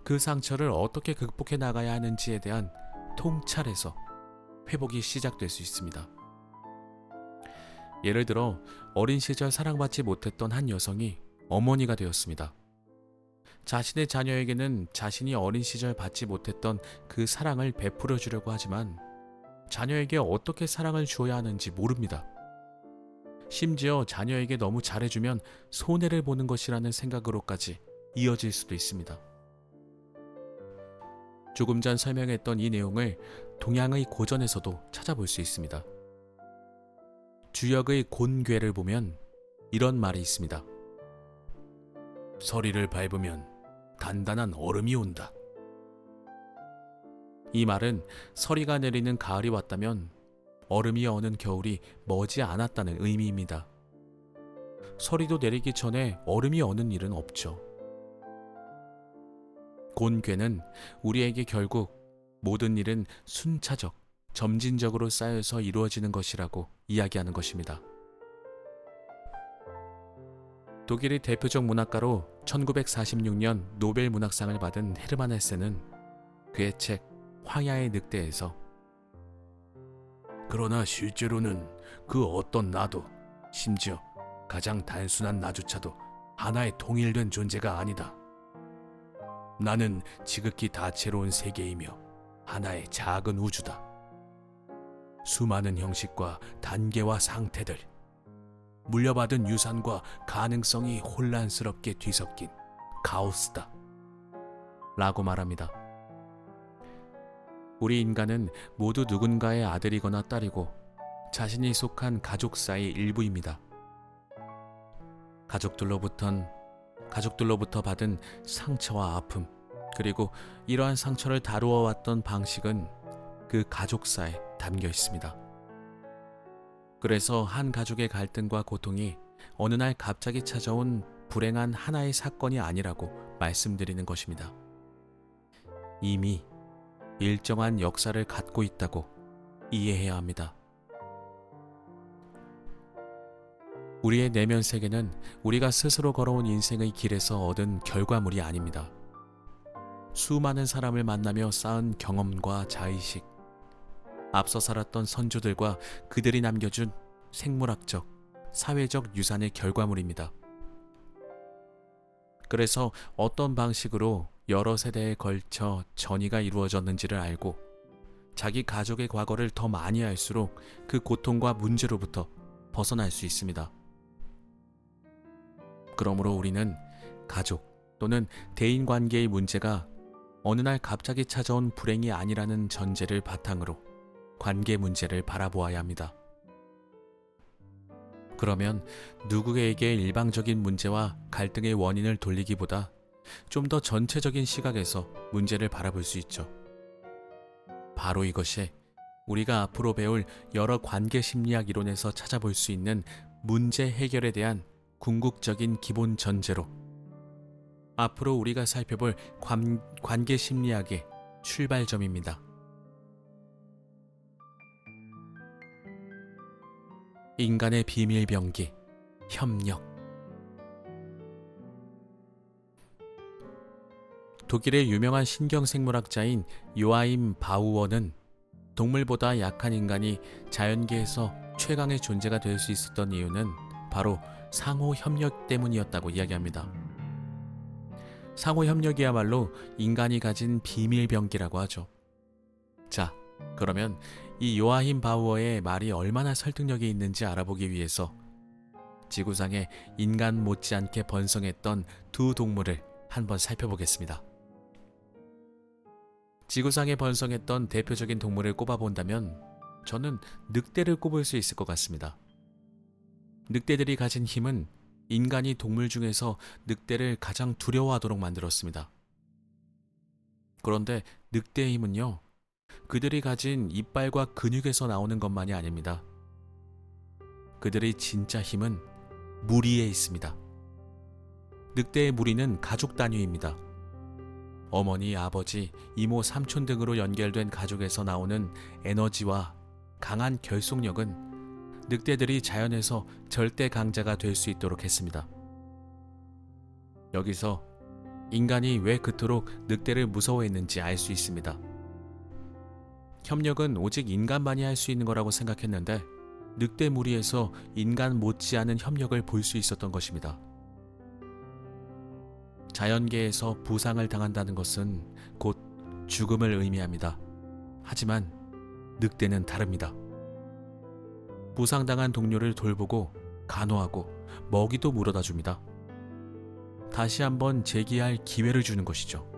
그 상처를 어떻게 극복해 나가야 하는지에 대한 통찰에서 회복이 시작될 수 있습니다. 예를 들어 어린 시절 사랑받지 못했던 한 여성이 어머니가 되었습니다. 자신의 자녀에게는 자신이 어린 시절 받지 못했던 그 사랑을 베풀어 주려고 하지만 자녀에게 어떻게 사랑을 주어야 하는지 모릅니다. 심지어 자녀에게 너무 잘해주면 손해를 보는 것이라는 생각으로까지 이어질 수도 있습니다. 조금 전 설명했던 이 내용을 동양의 고전에서도 찾아볼 수 있습니다. 주역의 곤괴를 보면 이런 말이 있습니다. 서리를 밟으면 단단한 얼음이 온다. 이 말은 서리가 내리는 가을이 왔다면 얼음이 어는 겨울이 머지 않았다는 의미입니다. 서리도 내리기 전에 얼음이 어는 일은 없죠. 곤괴는 우리에게 결국 모든 일은 순차적, 점진적으로 쌓여서 이루어지는 것이라고 이야기하는 것입니다. 독일의 대표적 문학가로 1946년 노벨 문학상을 받은 헤르만 헤세는 그의 책 황야의 늑대에서 그러나 실제로는 그 어떤 나도, 심지어 가장 단순한 나조차도 하나의 통일된 존재가 아니다. 나는 지극히 다채로운 세계이며 하나의 작은 우주다. 수많은 형식과 단계와 상태들, 물려받은 유산과 가능성이 혼란스럽게 뒤섞인 카오스다. 라고 말합니다. 우리 인간은 모두 누군가의 아들이거나 딸이고 자신이 속한 가족사의 일부입니다. 가족들로부터 받은 상처와 아픔, 그리고 이러한 상처를 다루어 왔던 방식은 그 가족사에 담겨 있습니다. 그래서 한 가족의 갈등과 고통이 어느 날 갑자기 찾아온 불행한 하나의 사건이 아니라고 말씀드리는 것입니다. 이미 일정한 역사를 갖고 있다고 이해해야 합니다. 우리의 내면 세계는 우리가 스스로 걸어온 인생의 길에서 얻은 결과물이 아닙니다. 수많은 사람을 만나며 쌓은 경험과 자의식, 앞서 살았던 선조들과 그들이 남겨준 생물학적, 사회적 유산의 결과물입니다. 그래서 어떤 방식으로 여러 세대에 걸쳐 전이가 이루어졌는지를 알고 자기 가족의 과거를 더 많이 알수록 그 고통과 문제로부터 벗어날 수 있습니다. 그러므로 우리는 가족 또는 대인관계의 문제가 어느 날 갑자기 찾아온 불행이 아니라는 전제를 바탕으로 관계 문제를 바라보아야 합니다. 그러면 누구에게 일방적인 문제와 갈등의 원인을 돌리기보다 좀 더 전체적인 시각에서 문제를 바라볼 수 있죠. 바로 이것이 우리가 앞으로 배울 여러 관계 심리학 이론에서 찾아볼 수 있는 문제 해결에 대한 궁극적인 기본 전제로 앞으로 우리가 살펴볼 관계 심리학의 출발점입니다. 인간의 비밀병기, 협력. 독일의 유명한 신경생물학자인 요아임 바우어는 동물보다 약한 인간이 자연계에서 최강의 존재가 될 수 있었던 이유는 바로 상호협력 때문이었다고 이야기합니다. 상호협력이야말로 인간이 가진 비밀병기라고 하죠. 자, 그러면 이 요아임 바우어의 말이 얼마나 설득력이 있는지 알아보기 위해서 지구상에 인간 못지않게 번성했던 두 동물을 한번 살펴보겠습니다. 지구상에 번성했던 대표적인 동물을 꼽아본다면 저는 늑대를 꼽을 수 있을 것 같습니다. 늑대들이 가진 힘은 인간이 동물 중에서 늑대를 가장 두려워하도록 만들었습니다. 그런데 늑대의 힘은요, 그들이 가진 이빨과 근육에서 나오는 것만이 아닙니다. 그들의 진짜 힘은 무리에 있습니다. 늑대의 무리는 가족 단위입니다. 어머니, 아버지, 이모, 삼촌 등으로 연결된 가족에서 나오는 에너지와 강한 결속력은 늑대들이 자연에서 절대 강자가 될 수 있도록 했습니다. 여기서 인간이 왜 그토록 늑대를 무서워했는지 알 수 있습니다. 협력은 오직 인간만이 할 수 있는 거라고 생각했는데 늑대 무리에서 인간 못지않은 협력을 볼 수 있었던 것입니다. 자연계에서 부상을 당한다는 것은 곧 죽음을 의미합니다. 하지만 늑대는 다릅니다. 부상당한 동료를 돌보고 간호하고 먹이도 물어다 줍니다. 다시 한번 재기할 기회를 주는 것이죠.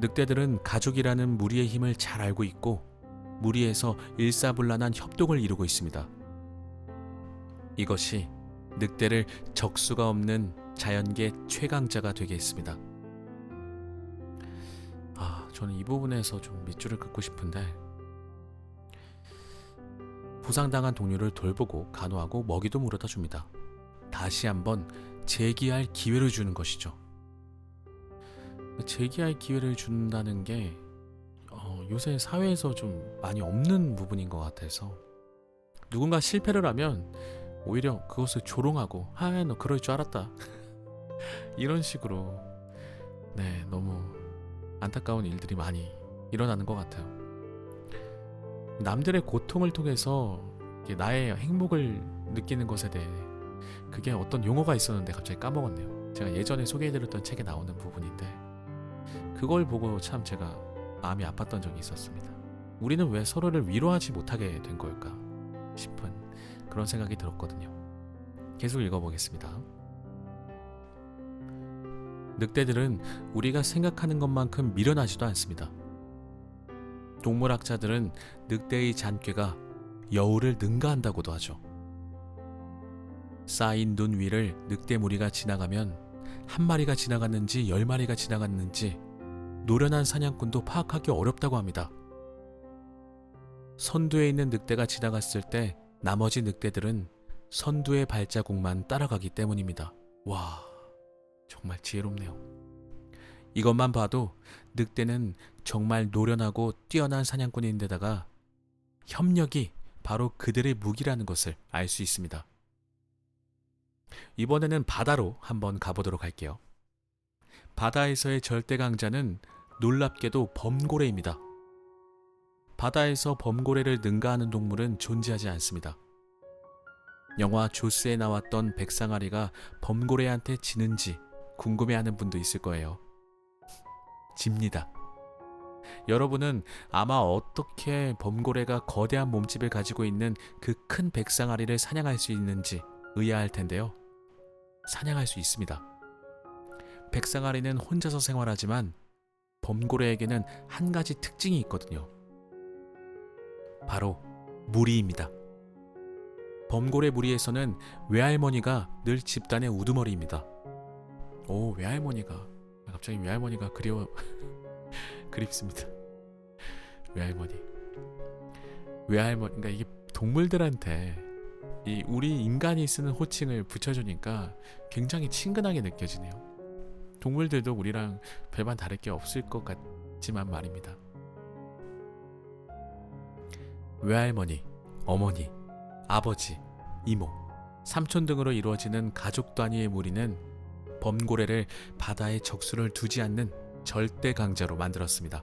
늑대들은 가족이라는 무리의 힘을 잘 알고 있고 무리에서 일사불란한 협동을 이루고 있습니다. 이것이 늑대를 적수가 없는 자연계 최강자가 되게 했습니다. 저는 이 부분에서 좀 밑줄을 긋고 싶은데, 부상당한 동료를 돌보고 간호하고 먹이도 물어다 줍니다. 다시 한번 재기할 기회를 주는 것이죠. 재기할 기회를 준다는 게 요새 사회에서 좀 많이 없는 부분인 것 같아서, 누군가 실패를 하면 오히려 그것을 조롱하고 너 그럴 줄 알았다 이런 식으로 너무 안타까운 일들이 많이 일어나는 것 같아요. 남들의 고통을 통해서 나의 행복을 느끼는 것에 대해, 그게 어떤 용어가 있었는데 갑자기 까먹었네요. 제가 예전에 소개해드렸던 책에 나오는 부분인데 그걸 보고 참 제가 마음이 아팠던 적이 있었습니다. 우리는 왜 서로를 위로하지 못하게 된 걸까 싶은 그런 생각이 들었거든요. 계속 읽어보겠습니다. 늑대들은 우리가 생각하는 것만큼 미련하지도 않습니다. 동물학자들은 늑대의 잔꾀가 여우를 능가한다고도 하죠. 쌓인 눈 위를 늑대 무리가 지나가면 한 마리가 지나갔는지 10마리가 지나갔는지 노련한 사냥꾼도 파악하기 어렵다고 합니다. 선두에 있는 늑대가 지나갔을 때 나머지 늑대들은 선두의 발자국만 따라가기 때문입니다. 와, 정말 지혜롭네요. 이것만 봐도 늑대는 정말 노련하고 뛰어난 사냥꾼인데다가 협력이 바로 그들의 무기라는 것을 알 수 있습니다. 이번에는 바다로 한번 가보도록 할게요. 바다에서의 절대 강자는 놀랍게도 범고래입니다. 바다에서 범고래를 능가하는 동물은 존재하지 않습니다. 영화 조스에 나왔던 백상아리가 범고래한테 지는지 궁금해하는 분도 있을 거예요. 집니다. 여러분은 아마 어떻게 범고래가 거대한 몸집을 가지고 있는 그 큰 백상아리를 사냥할 수 있는지 의아할 텐데요. 사냥할 수 있습니다. 백상아리는 혼자서 생활하지만 범고래에게는 한 가지 특징이 있거든요. 바로 무리입니다. 범고래 무리에서는 외할머니가 늘 집단의 우두머리입니다. 외할머니가, 갑자기 외할머니가 그립습니다. 외할머니, 그러니까 이게 동물들한테 우리 인간이 쓰는 호칭을 붙여주니까 굉장히 친근하게 느껴지네요. 동물들도 우리랑 별반 다를 게 없을 것 같지만 말입니다. 외할머니, 어머니, 아버지, 이모, 삼촌 등으로 이루어지는 가족 단위의 무리는 범고래를 바다에 적수를 두지 않는 절대 강자로 만들었습니다.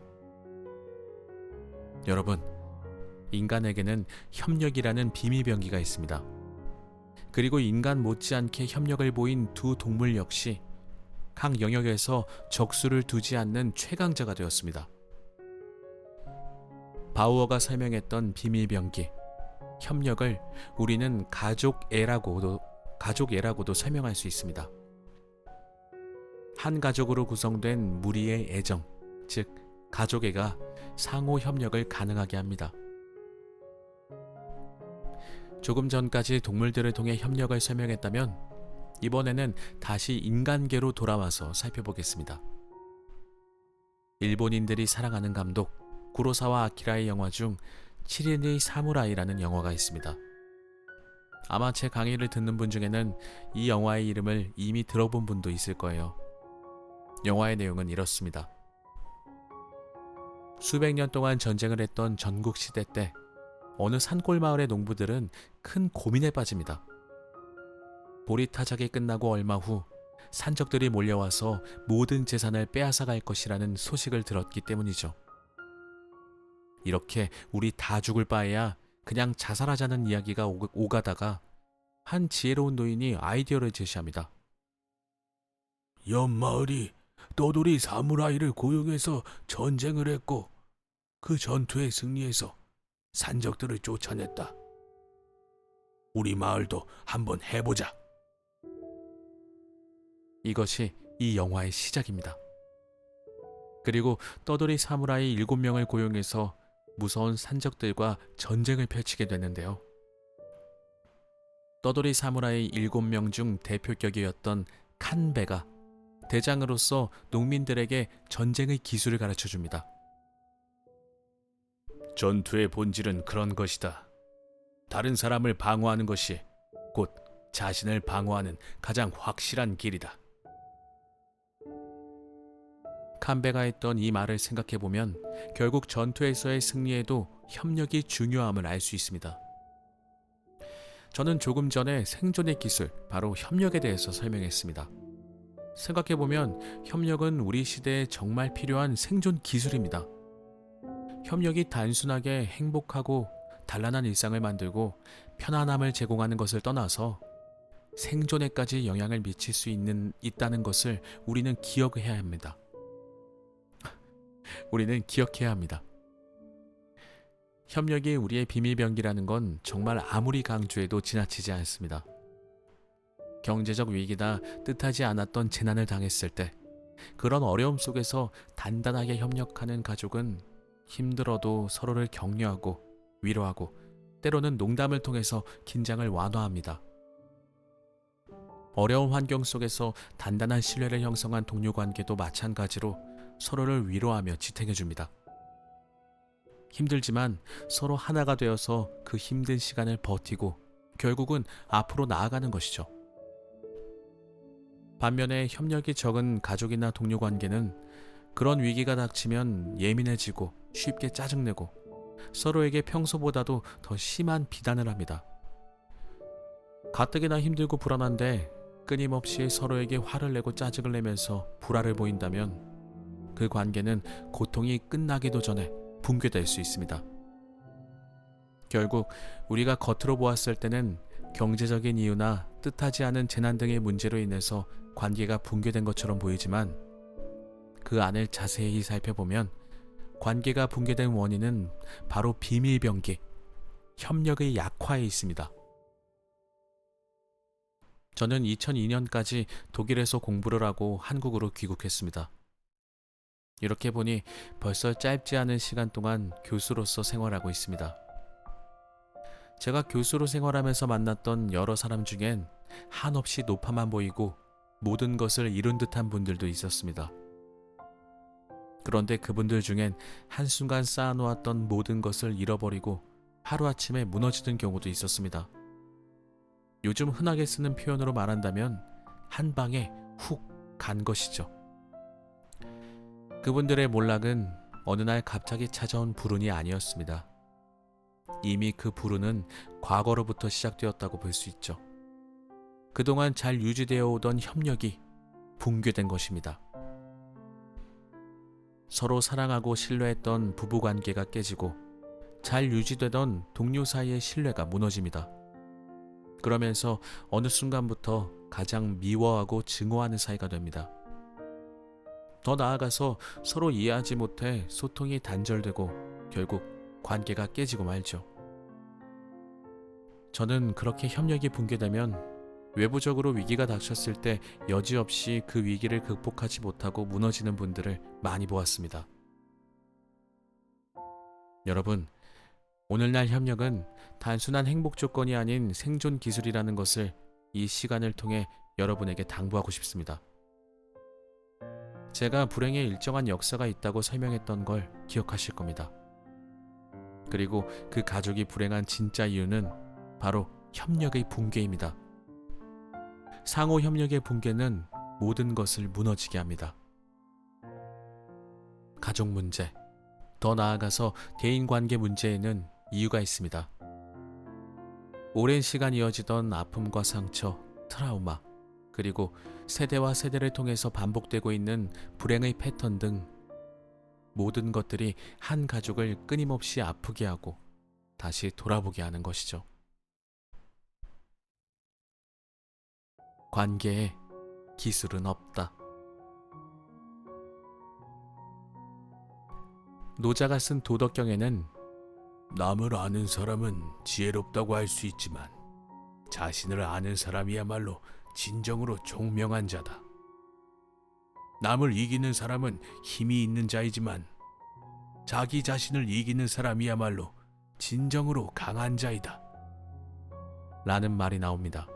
여러분, 인간에게는 협력이라는 비밀병기가 있습니다. 그리고 인간 못지않게 협력을 보인 두 동물 역시 각 영역에서 적수를 두지 않는 최강자가 되었습니다. 바우어가 설명했던 비밀병기, 협력을 우리는 가족애라고도 설명할 수 있습니다. 한 가족으로 구성된 무리의 애정, 즉 가족애가 상호 협력을 가능하게 합니다. 조금 전까지 동물들을 통해 협력을 설명했다면 이번에는 다시 인간계로 돌아와서 살펴보겠습니다. 일본인들이 사랑하는 감독 구로사와 아키라의 영화 중 7인의 사무라이라는 영화가 있습니다. 아마 제 강의를 듣는 분 중에는 이 영화의 이름을 이미 들어본 분도 있을 거예요. 영화의 내용은 이렇습니다. 수백 년 동안 전쟁을 했던 전국시대 때 어느 산골 마을의 농부들은 큰 고민에 빠집니다. 보리타작이 끝나고 얼마 후 산적들이 몰려와서 모든 재산을 빼앗아갈 것이라는 소식을 들었기 때문이죠. 이렇게 우리 다 죽을 바에야 그냥 자살하자는 이야기가 오가다가 한 지혜로운 노인이 아이디어를 제시합니다. 옆 마을이 떠돌이 사무라이를 고용해서 전쟁을 했고 그 전투에 승리해서 산적들을 쫓아냈다. 우리 마을도 한번 해보자. 이것이 이 영화의 시작입니다. 그리고 떠돌이 사무라이 7명을 고용해서 무서운 산적들과 전쟁을 펼치게 되는데요. 떠돌이 사무라이 7명 중 대표격이었던 칸베가 대장으로서 농민들에게 전쟁의 기술을 가르쳐 줍니다. 전투의 본질은 그런 것이다. 다른 사람을 방어하는 것이 곧 자신을 방어하는 가장 확실한 길이다. 칸베가 했던 이 말을 생각해보면 결국 전투에서의 승리에도 협력이 중요함을 알 수 있습니다. 저는 조금 전에 생존의 기술, 바로 협력에 대해서 설명했습니다. 생각해보면 협력은 우리 시대에 정말 필요한 생존 기술입니다. 협력이 단순하게 행복하고 단란한 일상을 만들고 편안함을 제공하는 것을 떠나서 생존에까지 영향을 미칠 수 있다는 것을 우리는 기억해야 합니다. 우리는 기억해야 합니다. 협력이 우리의 비밀병기라는 건 정말 아무리 강조해도 지나치지 않습니다. 경제적 위기나 뜻하지 않았던 재난을 당했을 때 그런 어려움 속에서 단단하게 협력하는 가족은 힘들어도 서로를 격려하고 위로하고 때로는 농담을 통해서 긴장을 완화합니다. 어려운 환경 속에서 단단한 신뢰를 형성한 동료 관계도 마찬가지로 서로를 위로하며 지탱해줍니다. 힘들지만 서로 하나가 되어서 그 힘든 시간을 버티고 결국은 앞으로 나아가는 것이죠. 반면에 협력이 적은 가족이나 동료 관계는 그런 위기가 닥치면 예민해지고 쉽게 짜증내고 서로에게 평소보다도 더 심한 비난을 합니다. 가뜩이나 힘들고 불안한데 끊임없이 서로에게 화를 내고 짜증을 내면서 불화를 보인다면 그 관계는 고통이 끝나기도 전에 붕괴될 수 있습니다. 결국 우리가 겉으로 보았을 때는 경제적인 이유나 뜻하지 않은 재난 등의 문제로 인해서 관계가 붕괴된 것처럼 보이지만 그 안을 자세히 살펴보면 관계가 붕괴된 원인은 바로 비밀병기, 협력의 약화에 있습니다. 저는 2002년까지 독일에서 공부를 하고 한국으로 귀국했습니다. 이렇게 보니 벌써 짧지 않은 시간 동안 교수로서 생활하고 있습니다. 제가 교수로 생활하면서 만났던 여러 사람 중엔 한없이 높아만 보이고 모든 것을 이룬 듯한 분들도 있었습니다. 그런데 그분들 중엔 한순간 쌓아놓았던 모든 것을 잃어버리고 하루아침에 무너지는 경우도 있었습니다. 요즘 흔하게 쓰는 표현으로 말한다면 한 방에 훅 간 것이죠. 그분들의 몰락은 어느 날 갑자기 찾아온 불운이 아니었습니다. 이미 그 불운은 과거로부터 시작되었다고 볼 수 있죠. 그동안 잘 유지되어 오던 협력이 붕괴된 것입니다. 서로 사랑하고 신뢰했던 부부관계가 깨지고 잘 유지되던 동료 사이의 신뢰가 무너집니다. 그러면서 어느 순간부터 가장 미워하고 증오하는 사이가 됩니다. 더 나아가서 서로 이해하지 못해 소통이 단절되고 결국 관계가 깨지고 말죠. 저는 그렇게 협력이 붕괴되면 외부적으로 위기가 닥쳤을 때 여지없이 그 위기를 극복하지 못하고 무너지는 분들을 많이 보았습니다. 여러분, 오늘날 협력은 단순한 행복 조건이 아닌 생존 기술이라는 것을 이 시간을 통해 여러분에게 당부하고 싶습니다. 제가 불행의 일정한 역사가 있다고 설명했던 걸 기억하실 겁니다. 그리고 그 가족이 불행한 진짜 이유는 바로 협력의 붕괴입니다. 상호 협력의 붕괴는 모든 것을 무너지게 합니다. 가족 문제, 더 나아가서 대인관계 문제에는 이유가 있습니다. 오랜 시간 이어지던 아픔과 상처, 트라우마, 그리고 세대와 세대를 통해서 반복되고 있는 불행의 패턴 등 모든 것들이 한 가족을 끊임없이 아프게 하고 다시 돌아보게 하는 것이죠. 관계에 기술은 없다. 노자가 쓴 도덕경에는 남을 아는 사람은 지혜롭다고 할 수 있지만 자신을 아는 사람이야말로 진정으로 총명한 자다. 남을 이기는 사람은 힘이 있는 자이지만 자기 자신을 이기는 사람이야말로 진정으로 강한 자이다. 라는 말이 나옵니다.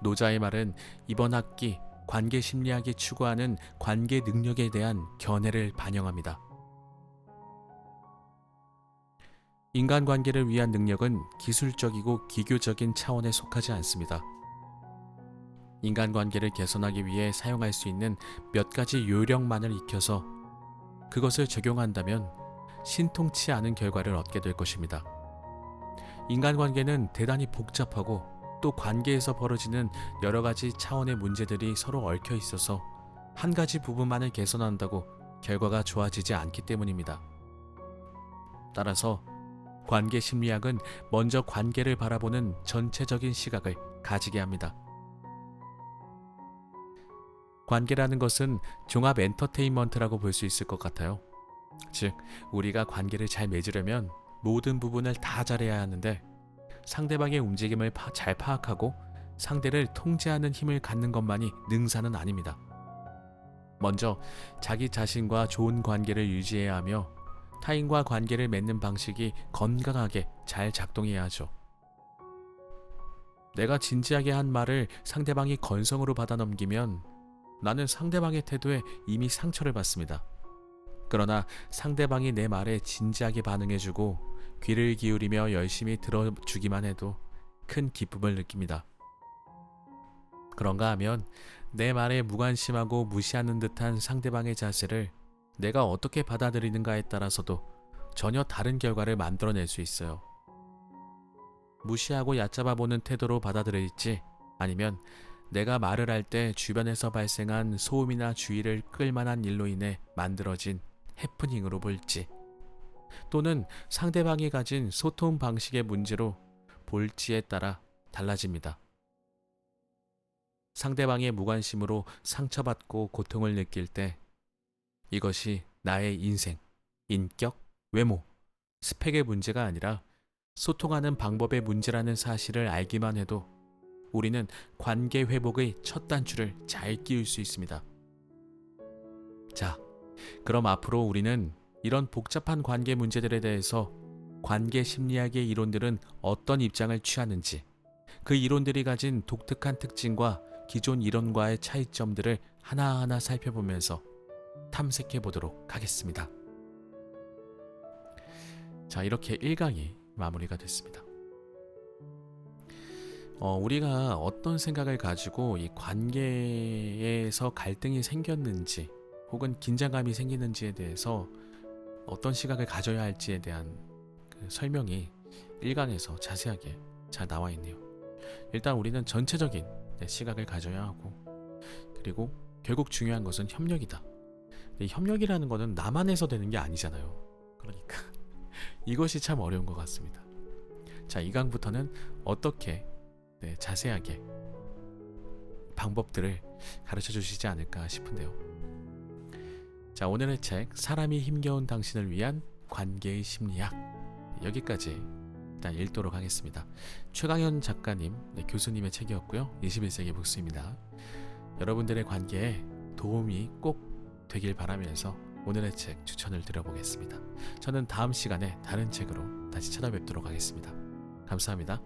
노자의 말은 이번 학기 관계 심리학이 추구하는 관계 능력에 대한 견해를 반영합니다. 인간관계를 위한 능력은 기술적이고 기교적인 차원에 속하지 않습니다. 인간관계를 개선하기 위해 사용할 수 있는 몇 가지 요령만을 익혀서 그것을 적용한다면 신통치 않은 결과를 얻게 될 것입니다. 인간관계는 대단히 복잡하고 또 관계에서 벌어지는 여러 가지 차원의 문제들이 서로 얽혀 있어서 한 가지 부분만을 개선한다고 결과가 좋아지지 않기 때문입니다. 따라서 관계 심리학은 먼저 관계를 바라보는 전체적인 시각을 가지게 합니다. 관계라는 것은 종합 엔터테인먼트라고 볼 수 있을 것 같아요. 즉, 우리가 관계를 잘 맺으려면 모든 부분을 다 잘해야 하는데 상대방의 움직임을 잘 파악하고 상대를 통제하는 힘을 갖는 것만이 능사는 아닙니다. 먼저 자기 자신과 좋은 관계를 유지해야 하며 타인과 관계를 맺는 방식이 건강하게 잘 작동해야 하죠. 내가 진지하게 한 말을 상대방이 건성으로 받아넘기면 나는 상대방의 태도에 이미 상처를 받습니다. 그러나 상대방이 내 말에 진지하게 반응해주고 귀를 기울이며 열심히 들어주기만 해도 큰 기쁨을 느낍니다. 그런가 하면 내 말에 무관심하고 무시하는 듯한 상대방의 자세를 내가 어떻게 받아들이는가에 따라서도 전혀 다른 결과를 만들어낼 수 있어요. 무시하고 얕잡아보는 태도로 받아들일지 아니면 내가 말을 할 때 주변에서 발생한 소음이나 주의를 끌만한 일로 인해 만들어진 해프닝으로 볼지 또는 상대방이 가진 소통 방식의 문제로 볼지에 따라 달라집니다. 상대방의 무관심으로 상처받고 고통을 느낄 때 이것이 나의 인생, 인격, 외모, 스펙의 문제가 아니라 소통하는 방법의 문제라는 사실을 알기만 해도 우리는 관계 회복의 첫 단추를 잘 끼울 수 있습니다. 자, 그럼 앞으로 우리는 이런 복잡한 관계 문제들에 대해서 관계 심리학의 이론들은 어떤 입장을 취하는지, 그 이론들이 가진 독특한 특징과 기존 이론과의 차이점들을 하나하나 살펴보면서 탐색해 보도록 하겠습니다. 자, 이렇게 1강이 마무리가 됐습니다. 우리가 어떤 생각을 가지고 이 관계에서 갈등이 생겼는지 혹은 긴장감이 생기는지에 대해서 어떤 시각을 가져야 할지에 대한 그 설명이 1강에서 자세하게 잘 나와 있네요. 일단 우리는 전체적인 시각을 가져야 하고, 그리고 결국 중요한 것은 협력이다. 근데 협력이라는 것은 나만 해서 되는 게 아니잖아요. 그러니까 이것이 참 어려운 것 같습니다. 자, 2강부터는 어떻게 자세하게 방법들을 가르쳐 주시지 않을까 싶은데요. 자, 오늘의 책 사람이 힘겨운 당신을 위한 관계의 심리학, 여기까지 일단 읽도록 하겠습니다. 최강현 작가님, 교수님의 책이었고요. 21세기 복수입니다. 여러분들의 관계에 도움이 꼭 되길 바라면서 오늘의 책 추천을 드려보겠습니다. 저는 다음 시간에 다른 책으로 다시 찾아뵙도록 하겠습니다. 감사합니다.